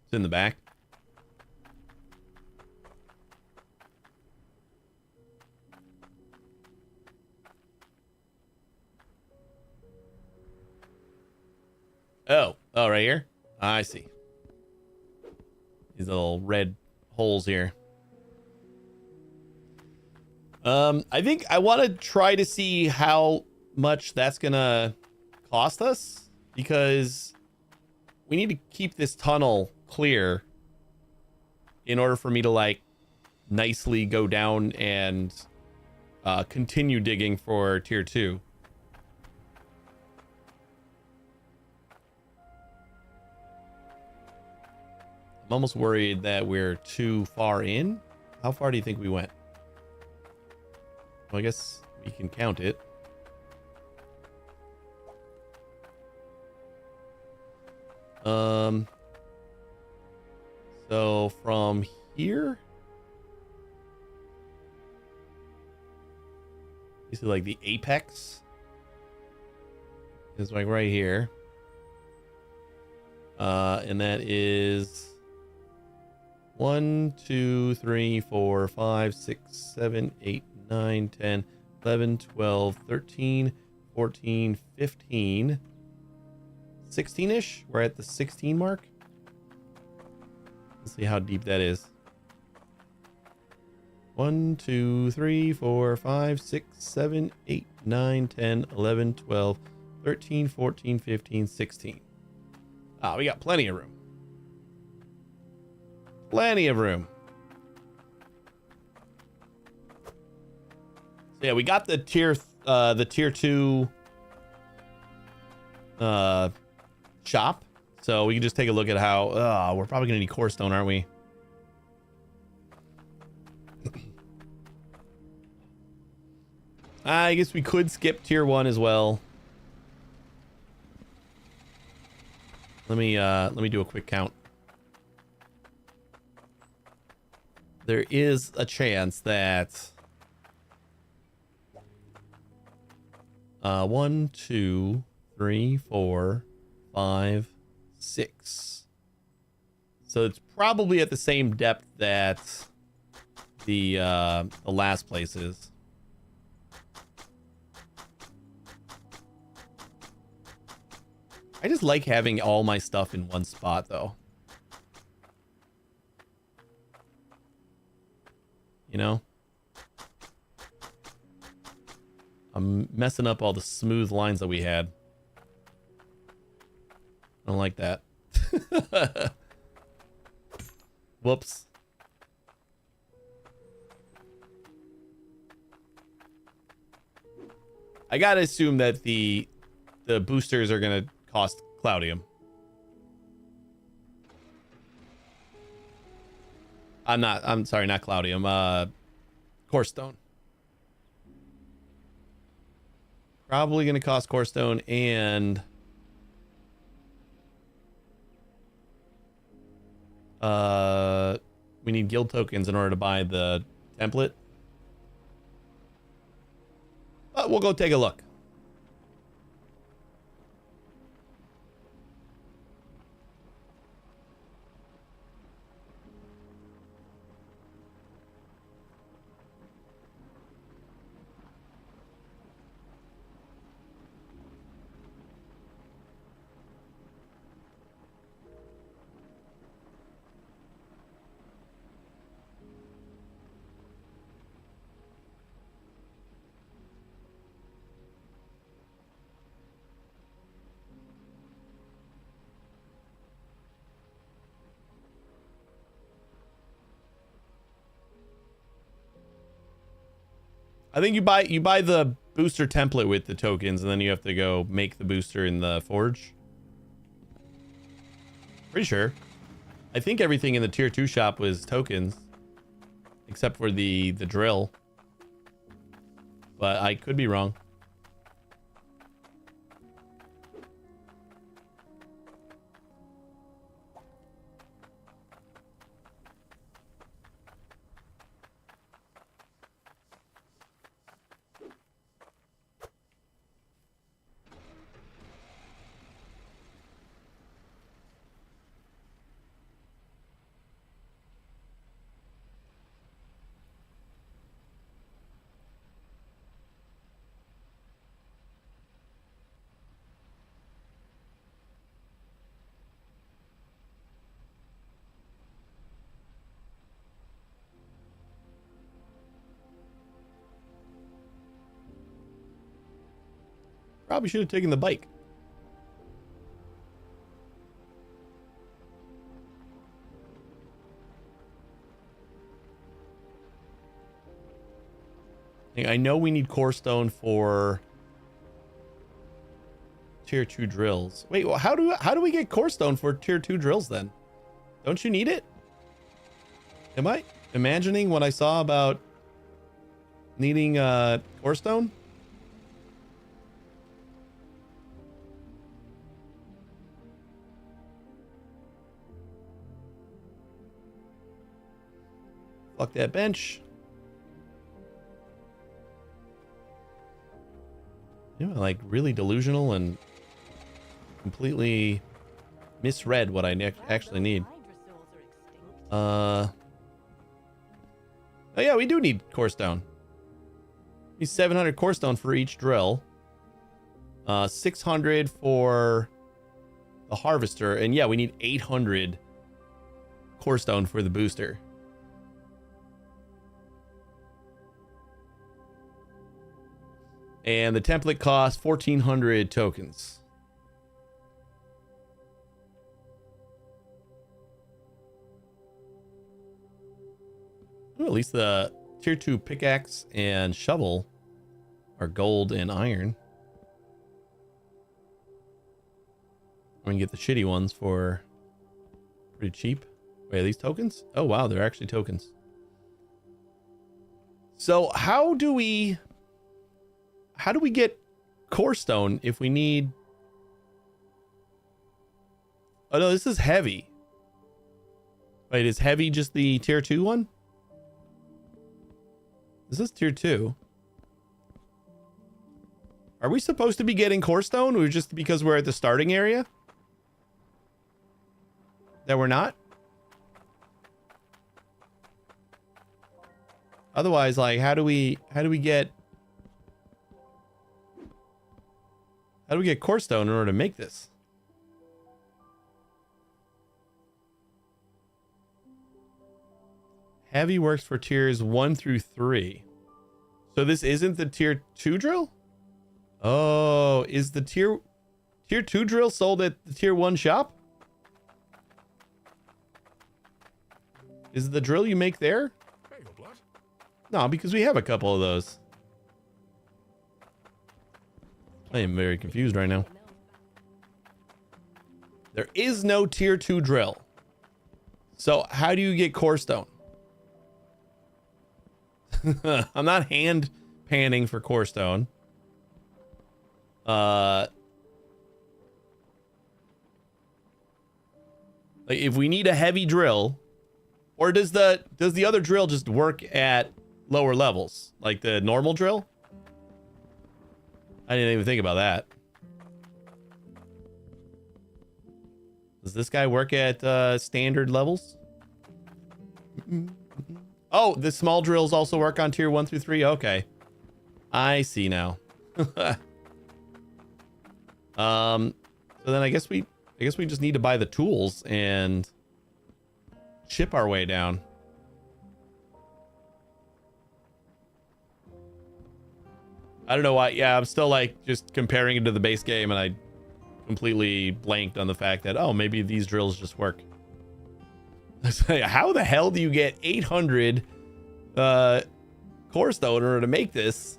It's in the back. Oh, right here? I see. These little red holes here. I think I want to try to see how much that's gonna cost us, because we need to keep this tunnel clear in order for me to like nicely go down and continue digging for tier 2. I'm almost worried that we're too far in. How far do you think we went? Well, I guess we can count it. So from here, this is like the apex. Is like right here. And that is 1, 2, 3, 4, 5, 6, 7, 8, 9, 10, 11, 12, 13, 14, 15, 16-ish. We're at the 16 mark. Let's see how deep that is. 1, 2, 3, 4, 5, 6, 7, 8, 9, 10, 11, 12, 13, 14, 15, 16. Ah, we got plenty of room. Plenty of room. So yeah, we got the tier 2 shop, so we can just take a look at how we're probably gonna need core stone, aren't we? I guess we could skip tier 1 as well. Let me do a quick count. There is a chance that 1, 2, 3, 4, 5, 6. So it's probably at the same depth that the last place is. I just like having all my stuff in one spot, though. You know? I'm messing up all the smooth lines that we had. I don't like that. Whoops. I gotta assume that the boosters are gonna cost Cloudium. I'm sorry, not Cloudium. Core Stone. Probably gonna cost Core Stone, and we need guild tokens in order to buy the template. But we'll go take a look. I think you buy the booster template with the tokens, and then you have to go make the booster in the forge. Pretty sure. I think everything in the tier 2 shop was tokens, except for the drill. But I could be wrong. Probably should have taken the bike. I know we need core stone for tier 2 drills. Wait, well, how do we get core stone for tier 2 drills then? Don't you need it? Am I imagining what I saw about needing core stone? Fuck that bench. You know, like really delusional and completely misread what I actually need. Oh yeah, we do need core stone. We need 700 core stone for each drill. 600 for the harvester, and yeah, we need 800 core stone for the booster. And the template costs 1,400 tokens. Ooh, at least the tier 2 pickaxe and shovel are gold and iron. We can get the shitty ones for pretty cheap. Wait, are these tokens? Oh wow, they're actually tokens. So how do we get core stone if we need... Oh no, this is heavy. Wait, is heavy just the tier 2 one? This is tier 2. Are we supposed to be getting core stone, or just because we're at the starting area that we're not? Otherwise, like, how do we get core stone in order to make this? Heavy works for tiers 1 through 3. So this isn't the tier 2 drill? Oh, is the tier 2 drill sold at the tier 1 shop? Is it the drill you make there? Hey, no blood. No, because we have a couple of those. I am very confused right now. There is no tier 2 drill. So how do you get core stone? I'm not hand panning for core stone. Like if we need a heavy drill, or does the other drill just work at lower levels, like the normal drill? I didn't even think about that. Does this guy work at standard levels? Oh, the small drills also work on tier 1 through 3. Okay, I see now. So then I guess we just need to buy the tools and chip our way down. I don't know why. Yeah, I'm still like just comparing it to the base game, and I completely blanked on the fact that, oh, maybe these drills just work. How the hell do you get 800 core stone in order to make this?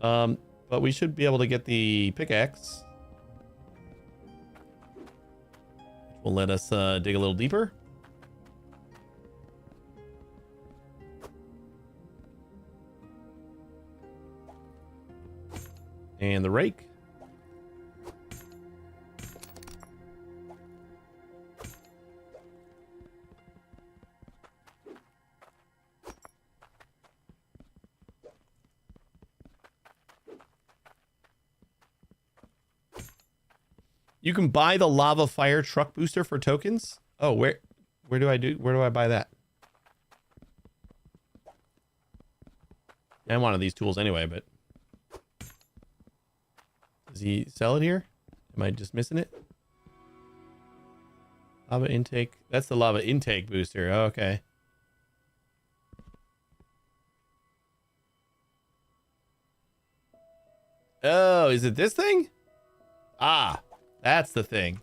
But we should be able to get the pickaxe, which will let us dig a little deeper. And the rake. You can buy the lava fire truck booster for tokens. Oh, where do I buy that? I wanted these tools anyway, but does he sell it here? Am I just missing it? Lava intake. That's the lava intake booster. Oh, okay. Oh, is it this thing? Ah. That's the thing.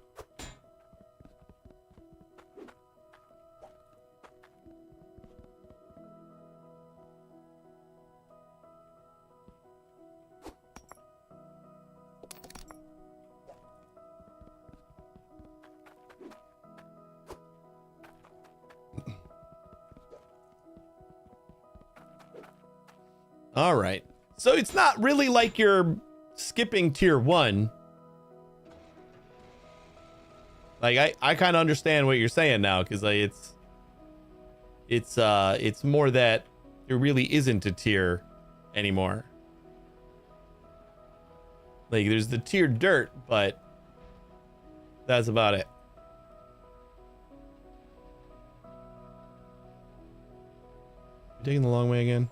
All right. So it's not really like you're skipping tier 1. Like I kind of understand what you're saying now, because like it's more that there really isn't a tier anymore. Like there's the tier dirt, but that's about it. You taking the long way again?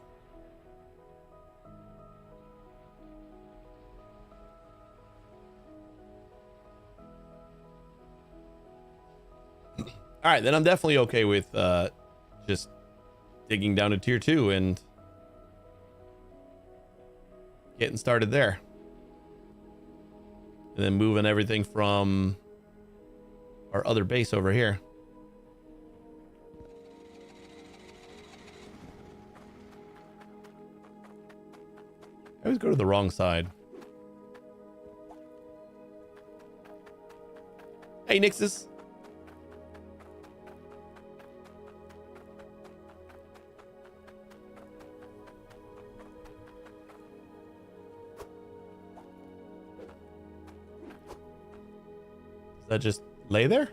All right, then I'm definitely okay with just digging down to tier 2 and getting started there. And then moving everything from our other base over here. I always go to the wrong side. Hey, Nixus. Does that just lay there?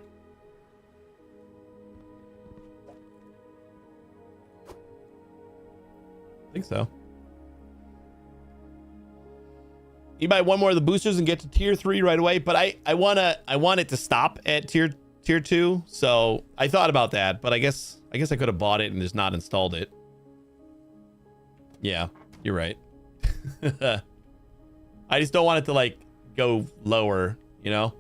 I think so. You buy one more of the boosters and get to tier 3 right away, but I want it to stop at tier 2. So I thought about that, but I guess I could have bought it and just not installed it. Yeah, you're right. I just don't want it to like go lower, you know?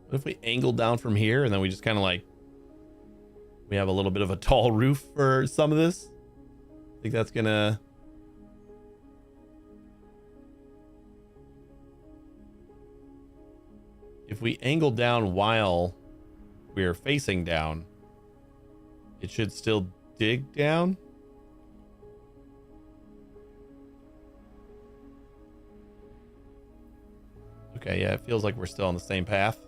What if we angle down from here and then we just kind of like, we have a little bit of a tall roof for some of this? I think that's gonna... If we angle down while we're facing down, it should still dig down. Okay, yeah, it feels like we're still on the same path.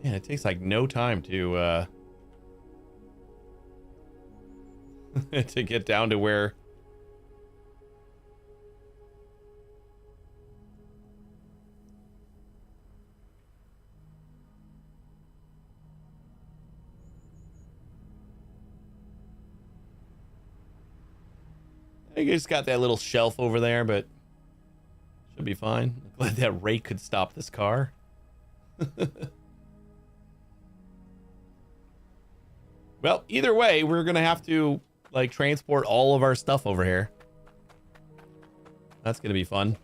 Man, it takes like no time to to get down to where... I just got that little shelf over there, but should be fine. I'm glad that rake could stop this car. Well, either way, we're gonna have to like transport all of our stuff over here. That's gonna be fun.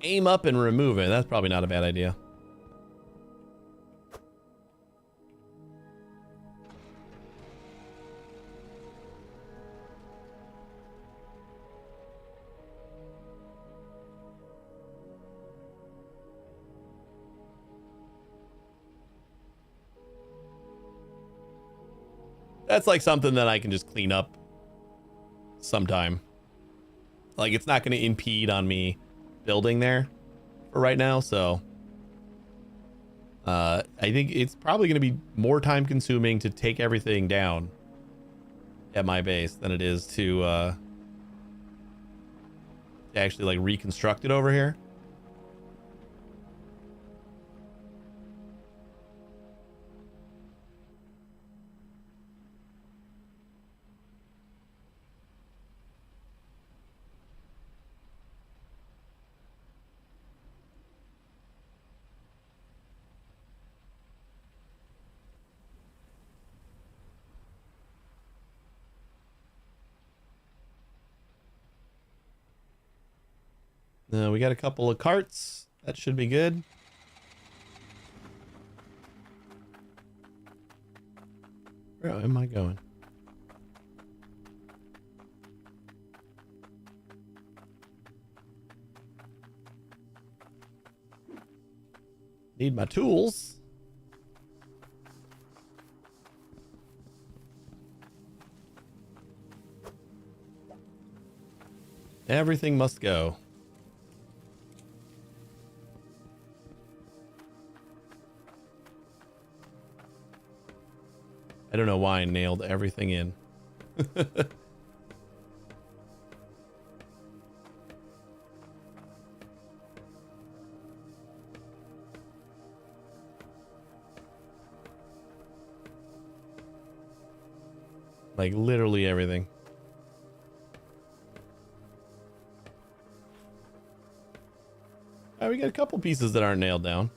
Aim up and remove it. That's probably not a bad idea. That's like something that I can just clean up sometime. Like, it's not going to impede on me building there for right now, so I think it's probably going to be more time consuming to take everything down at my base than it is to actually like reconstruct it over here. We got a couple of carts. That should be good. Where am I going? Need my tools. Everything must go. I don't know why I nailed everything in. Like literally everything. We got a couple pieces that aren't nailed down.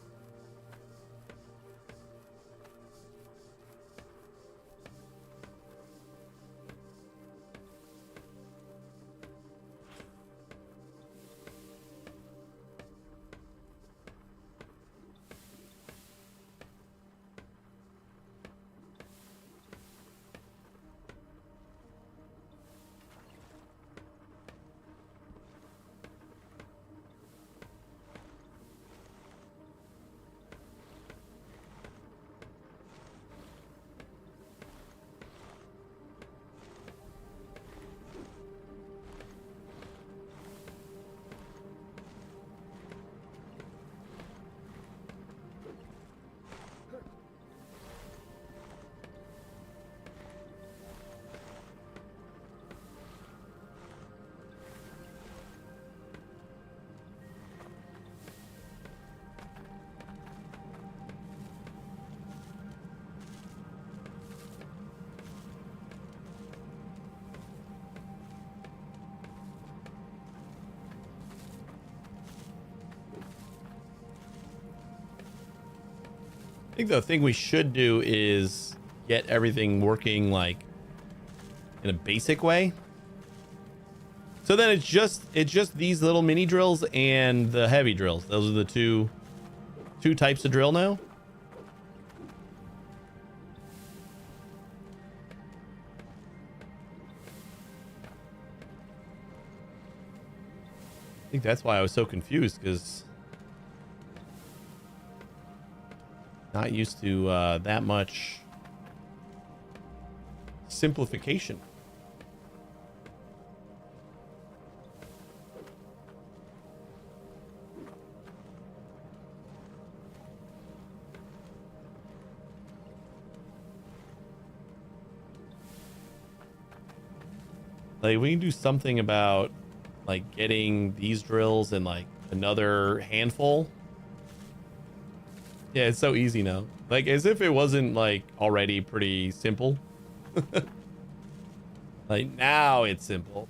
think the thing we should do is get everything working like in a basic way. So then it's just these little mini drills and the heavy drills. Those are the two types of drill now. I think that's why I was so confused, because not used to that much simplification. Like, we can do something about like getting these drills and like another handful. Yeah, it's so easy now. Like, as if it wasn't like already pretty simple. Like, now it's simple.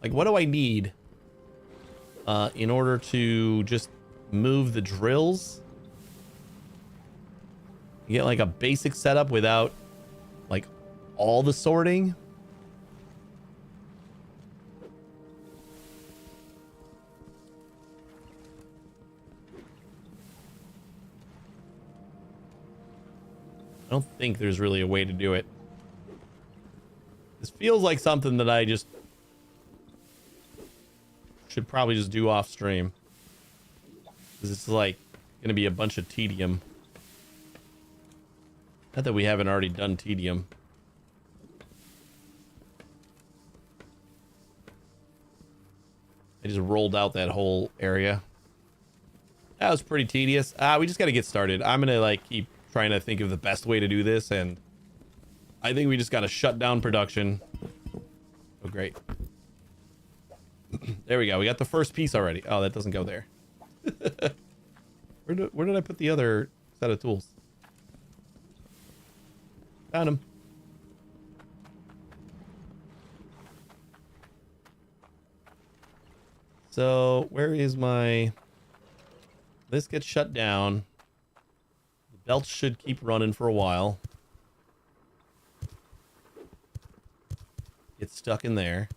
Like, what do I need in order to just move the drills? Get like a basic setup without like all the sorting. I don't think there's really a way to do it. This feels like something that I just should probably just do off stream, because it's like gonna be a bunch of tedium. Not that we haven't already done tedium. I just rolled out that whole area. That was pretty tedious. We just got to get started. I'm gonna like keep trying to think of the best way to do this, and I think we just got to shut down production. Oh, great. There we go. We got the first piece already. Oh, that doesn't go there. Where did I put the other set of tools? Found him. So where is my... This gets shut down. The belts should keep running for a while. Get stuck in there.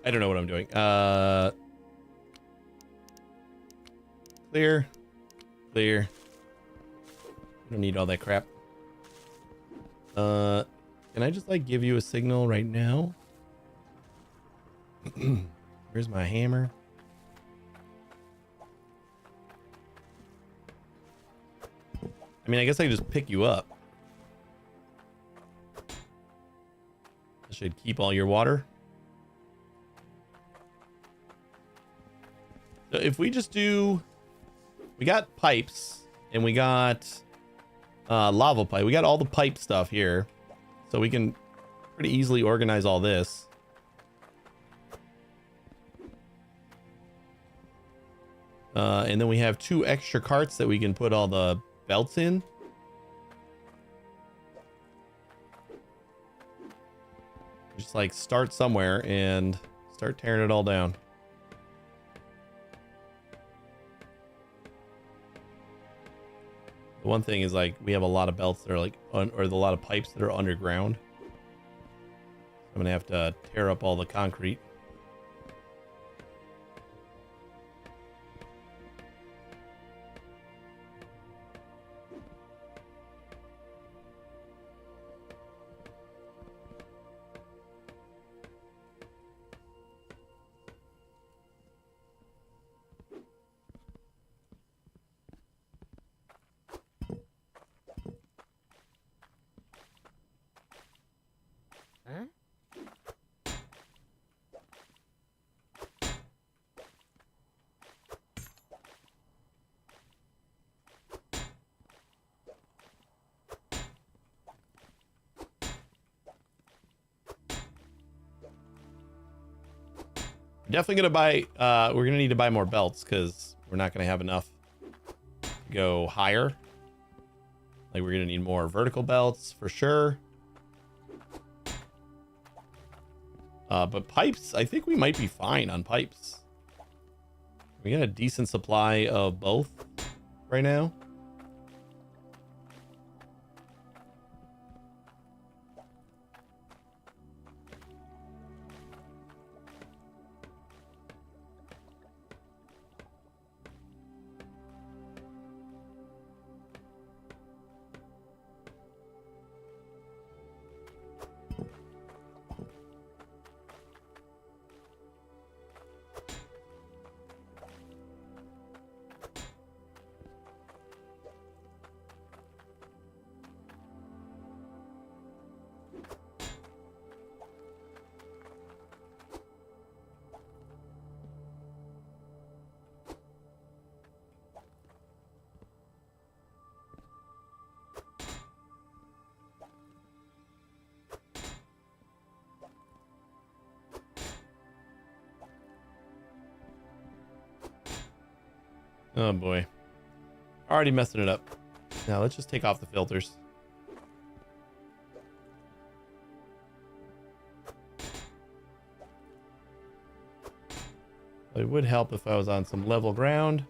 I don't know what I'm doing. Clear. Clear. I don't need all that crap. Can I just like give you a signal right now? Where's my hammer? I mean, I guess I can just pick you up. I should keep all your water. So if we just do, we got pipes and we got lava pipe. We got all the pipe stuff here, so we can pretty easily organize all this. And then we have 2 extra carts that we can put all the belts in. Just like start somewhere and start tearing it all down. The one thing is like we have a lot of belts that are like or a lot of pipes that are underground. I'm gonna have to tear up all the concrete. Definitely gonna buy we're gonna need to buy more belts because we're not gonna have enough to go higher. Like we're gonna need more vertical belts for sure. But pipes, I think we might be fine on pipes. We got a decent supply of both right now. Oh boy. Already messing it up. Now let's just take off the filters. It would help if I was on some level ground.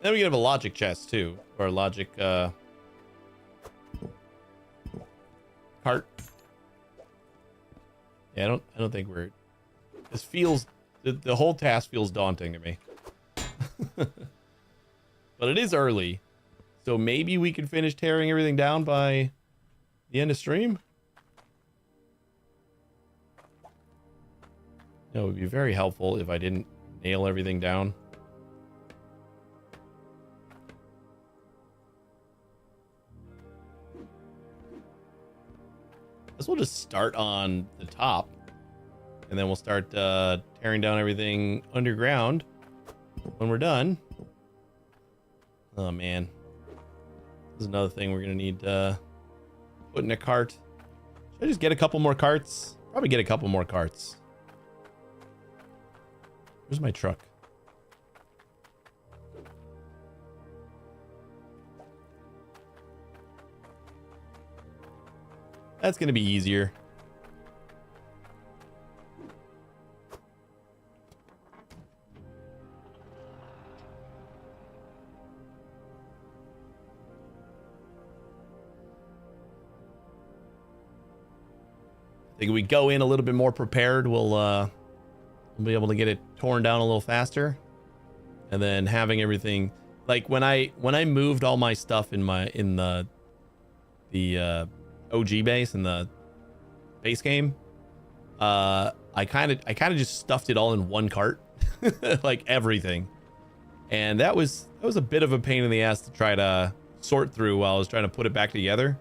Then we have a logic chest too, or a logic cart. Yeah, I don't think we're. This feels the whole task feels daunting to me. But it is early, so maybe we can finish tearing everything down by the end of stream. It would be very helpful if I didn't nail everything down. Guess we'll just start on the top, and then we'll start tearing down everything underground when we're done. Oh man, this is another thing we're gonna need to put in a cart. Should I just get a couple more carts? Probably get a couple more carts. Where's my truck? That's gonna be easier. I think if we go in a little bit more prepared, we'll be able to get it torn down a little faster. And then having everything like when I moved all my stuff in the OG base in the base game, I kind of just stuffed it all in one cart, like everything, and that was a bit of a pain in the ass to try to sort through while I was trying to put it back together.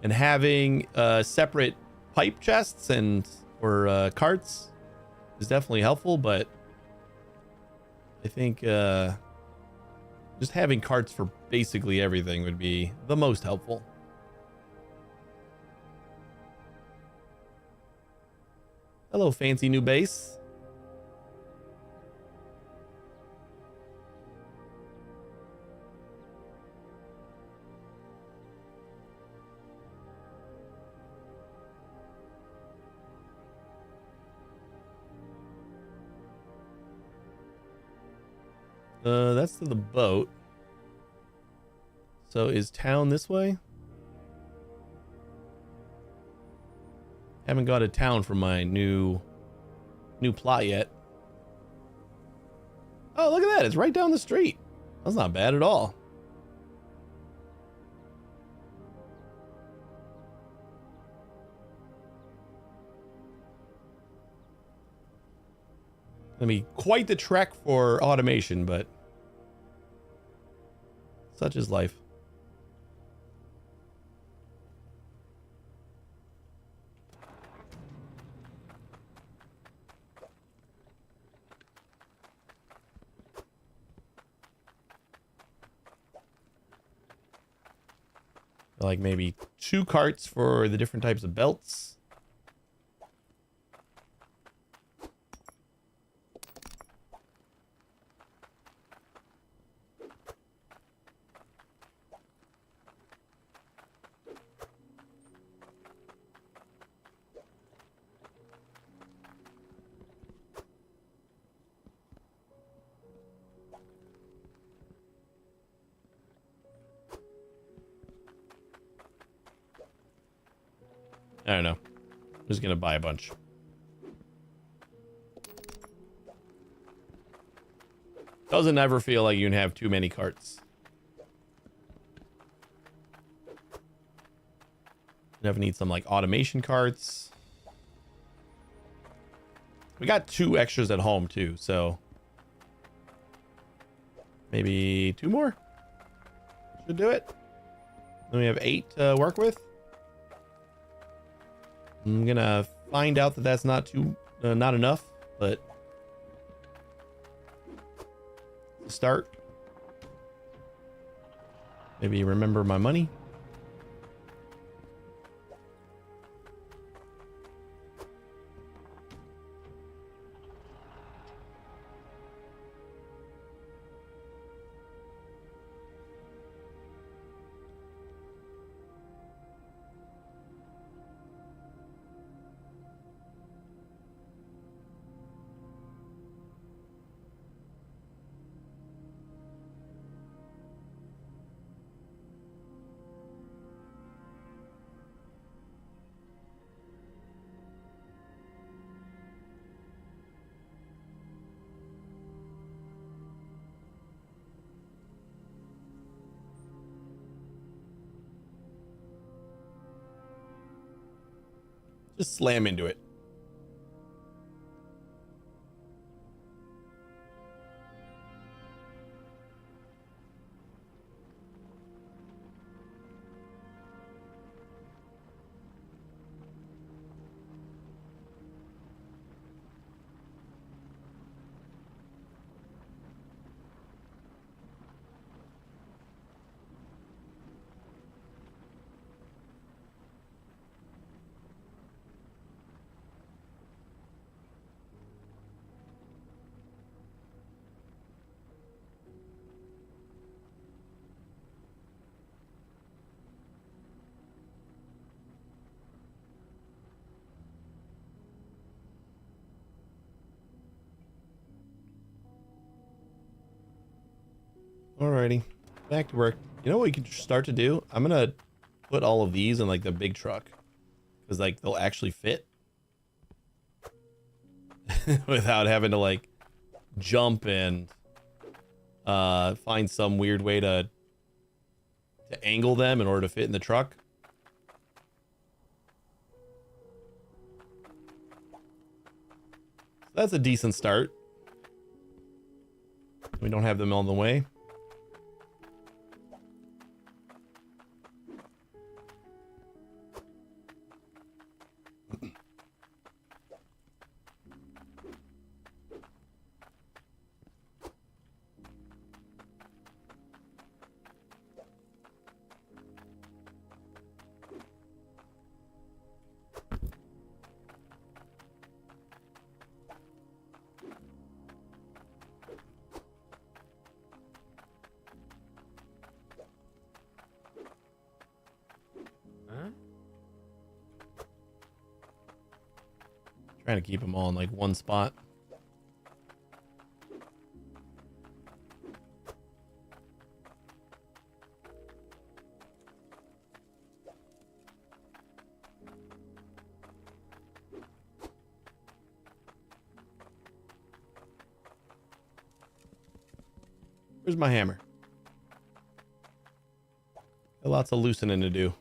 and having separate pipe chests or carts is definitely helpful, but I think just having carts for basically everything would be the most helpful. Hello, fancy new base. That's to the boat. So is town this way? Haven't got a town for my new plot yet. Oh, look at that. It's right down the street. That's not bad at all. I mean, quite the trek for automation, but such is life. Like maybe 2 carts for the different types of belts. I don't know. I'm just gonna buy a bunch. Doesn't ever feel like you can have too many carts. Definitely need some like automation carts. We got 2 extras at home too, so maybe 2 more should do it. Then we have 8 to work with. I'm gonna find out that that's not enough, but start. Maybe remember my money. Just slam into it. Alrighty, back to work. You know what we could start to do? I'm gonna put all of these in like the big truck, because like they'll actually fit without having to like jump and find some weird way to angle them in order to fit in the truck. That's a decent start. We don't have them on the way. Trying to keep them all in like one spot. Where's my hammer? Got lots of loosening to do.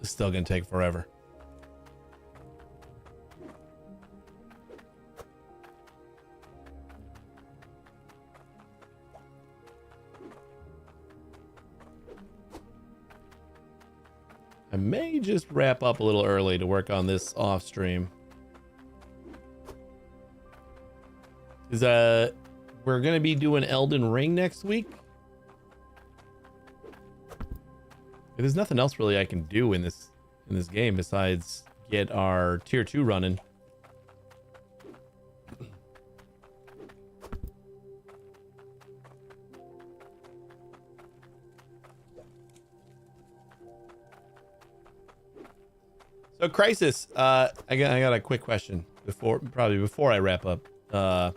It's still gonna take forever. I may just wrap up a little early to work on this off stream. Is we're gonna be doing Elden Ring next week. There's nothing else really I can do in this game besides get our tier 2 running. So Crisis, I got a quick question before I wrap up.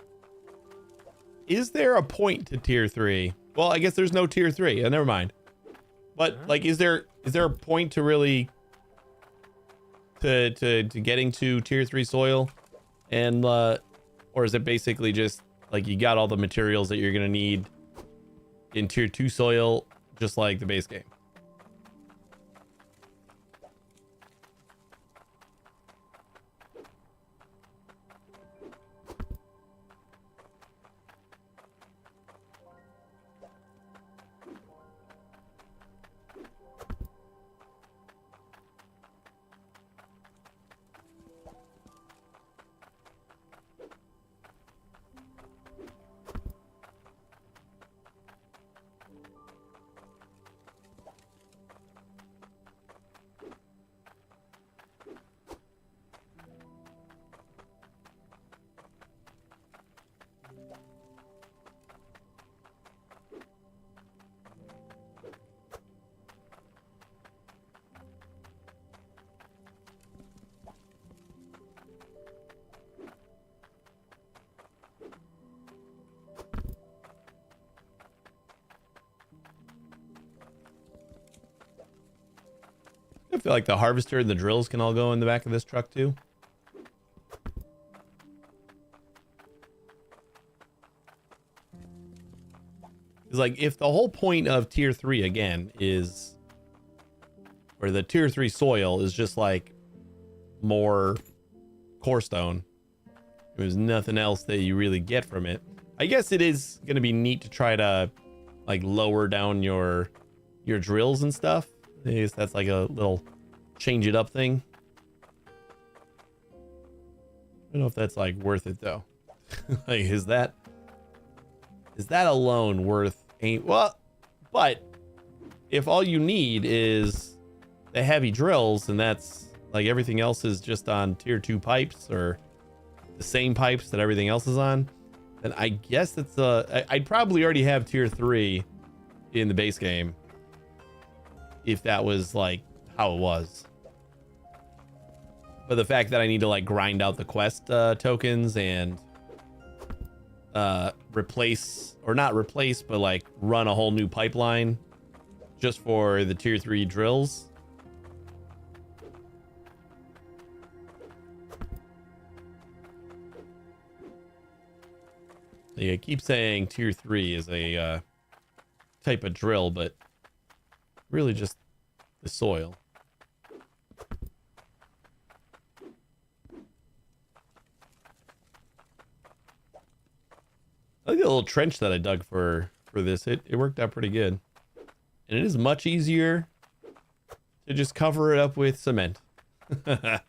Is there a point to tier 3? Well, I guess there's no tier 3. Never mind. But like, is there a point to really to getting to tier 3 soil, and or is it basically just like you got all the materials that you're gonna need in tier 2 soil, just like the base game? I feel like the harvester and the drills can all go in the back of this truck too. It's like, if the whole point of tier 3 again is, or the tier 3 soil is just like more core stone, there's nothing else that you really get from it. I guess it is going to be neat to try to like lower down your drills and stuff. I guess that's like a little change it up thing. I don't know if that's like worth it though. Like, is that alone worth well, but if all you need is the heavy drills and that's like everything else is just on tier 2 pipes or the same pipes that everything else is on, then I guess it's I'd probably already have tier 3 in the base game if that was like how it was. But the fact that I need to like grind out the quest tokens and replace, or not replace, but like run a whole new pipeline just for the tier 3 drills. Yeah, I keep saying tier 3 is a type of drill, but really just the soil. I like the little trench that I dug for this. It worked out pretty good. And it is much easier to just cover it up with cement. I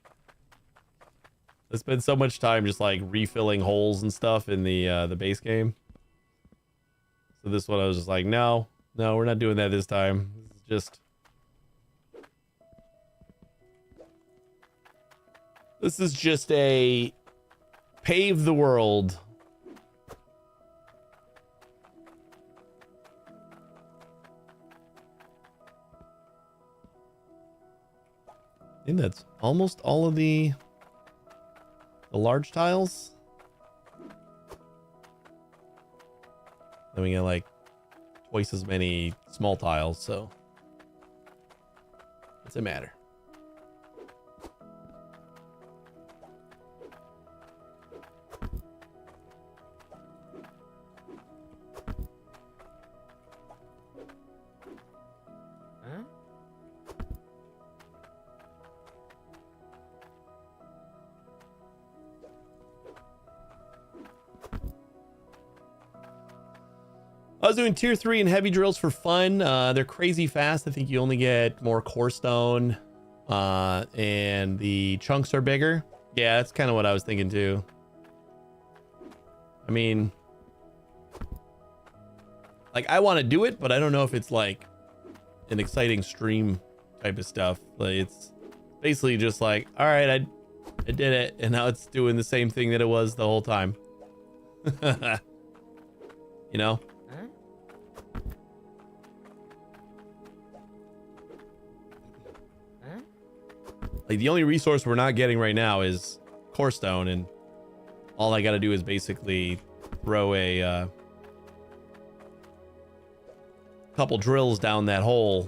spent so much time just like refilling holes and stuff in the base game. So this one I was just like, no, we're not doing that this time. This is just a pave the world. I think that's almost all of the large tiles. Then we got like twice as many small tiles, so what's it matter? I was doing tier 3 and heavy drills for fun. They're crazy fast. I think you only get more core stone, and the chunks are bigger. Yeah, that's kind of what I was thinking too. I mean, like, I want to do it, but I don't know if it's like an exciting stream type of stuff. Like, it's basically just like, all right, I did it, and now it's doing the same thing that it was the whole time. You know? Like, the only resource we're not getting right now is core stone, and all I got to do is basically throw a couple drills down that hole,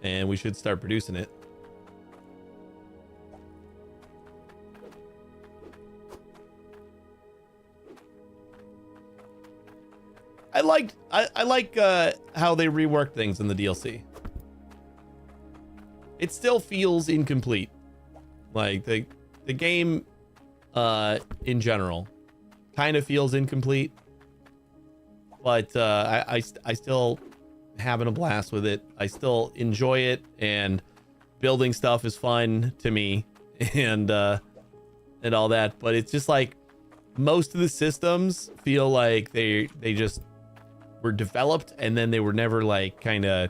and we should start producing it. I like how they reworked things in the DLC. It still feels incomplete. Like the game in general kind of feels incomplete, but I still having a blast with it. I still enjoy it, and building stuff is fun to me, and all that. But it's just like most of the systems feel like they just were developed and then they were never like kind of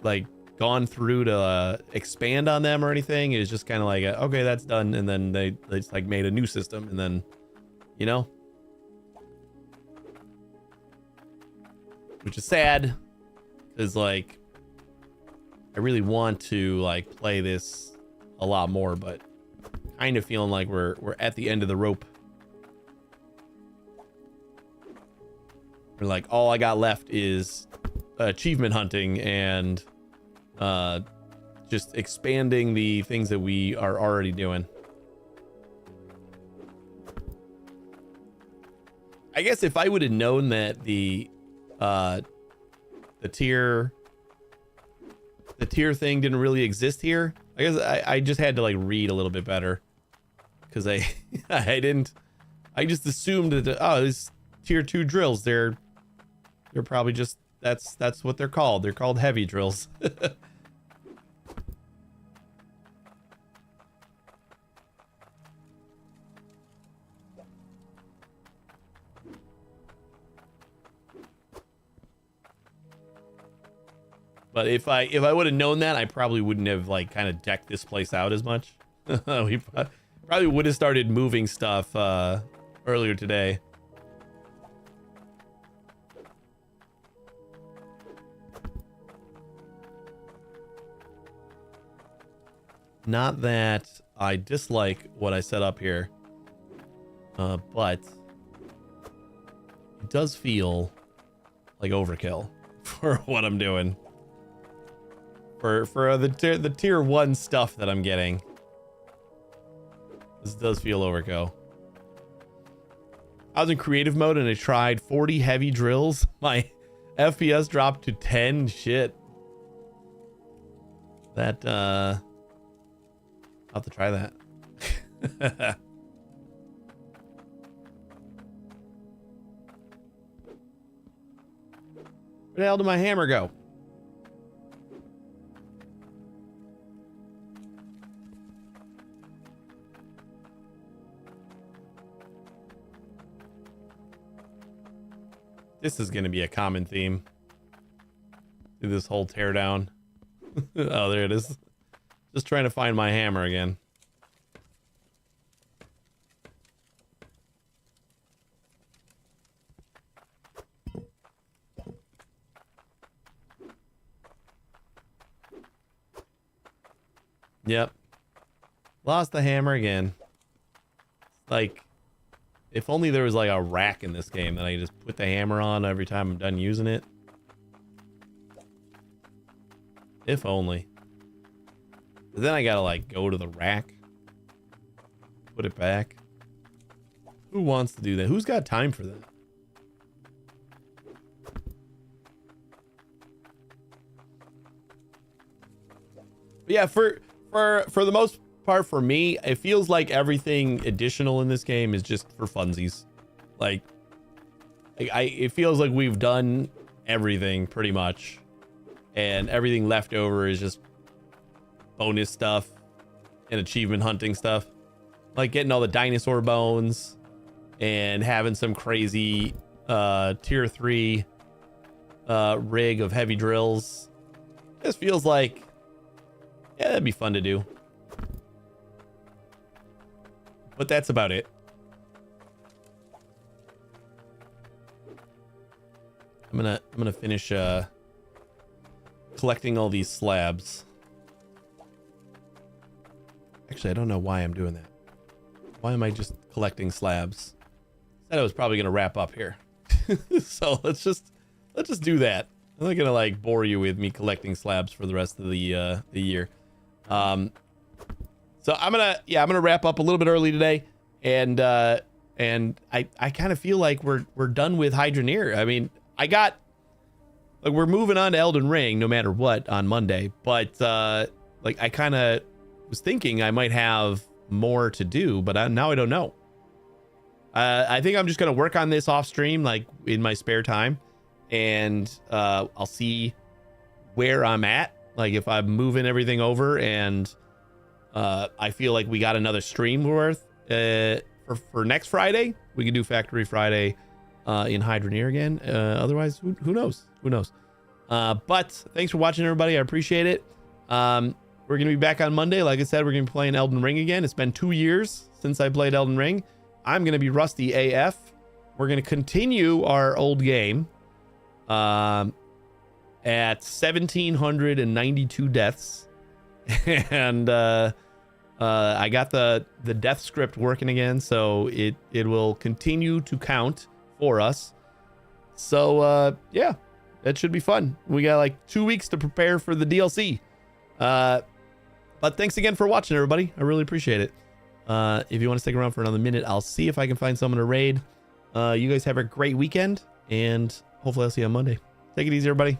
like gone through to expand on them or anything. It's just kind of like okay, that's done, and then they just like made a new system, and then, you know, which is sad because like I really want to like play this a lot more, but kind of feeling like we're at the end of the rope. We're like, all I got left is achievement hunting and just expanding the things that we are already doing. I guess if I would have known that the tier thing didn't really exist here, I guess I just had to like read a little bit better, because I just assumed that this tier 2 drills. They're probably just that's what they're called. They're called heavy drills. But if I would have known that, I probably wouldn't have like kind of decked this place out as much. We probably would have started moving stuff earlier today. Not that I dislike what I set up here, but it does feel like overkill for what I'm doing. For the tier 1 stuff that I'm getting. This does feel overkill. I was in creative mode and I tried 40 heavy drills. My FPS dropped to 10. Shit. That I'll have to try that. Where the hell did my hammer go? This is going to be a common theme through this whole teardown. Oh, there it is. Just trying to find my hammer again. Yep. Lost the hammer again. Like, if only there was like a rack in this game that I just put the hammer on every time I'm done using it. If only. But then I gotta like go to the rack. Put it back. Who wants to do that? Who's got time for that? But yeah, for the most part, for me, it feels like everything additional in this game is just for funsies. Like it feels like we've done everything pretty much, and everything left over is just bonus stuff and achievement hunting stuff, like getting all the dinosaur bones and having some crazy tier 3 rig of heavy drills. This feels like, yeah, that'd be fun to do. But that's about it. I'm gonna finish collecting all these slabs. Actually, I don't know why I'm doing that. Why am I just collecting slabs? Said I was probably gonna wrap up here. So let's just do that. I'm not gonna like bore you with me collecting slabs for the rest of the year. So I'm gonna wrap up a little bit early today, and I kind of feel like we're done with Hydroneer. I mean, we're moving on to Elden Ring no matter what on Monday, but like I kind of was thinking I might have more to do, but now I don't know. I think I'm just gonna work on this off stream, like in my spare time, and I'll see where I'm at, like if I'm moving everything over and I feel like we got another stream worth for next Friday. We can do Factory Friday in Hydroneer again. Otherwise, who knows? Who knows? But thanks for watching, everybody. I appreciate it. We're going to be back on Monday. Like I said, we're going to be playing Elden Ring again. It's been 2 years since I played Elden Ring. I'm going to be rusty AF. We're going to continue our old game at 1,792 deaths. And I got the death script working again, so it will continue to count for us. So yeah, that should be fun. We got like 2 weeks to prepare for the DLC. But thanks again for watching, everybody. I really appreciate it. If you want to stick around for another minute, I'll see if I can find someone to raid. You guys have a great weekend, and hopefully I'll see you on Monday. Take it easy, everybody.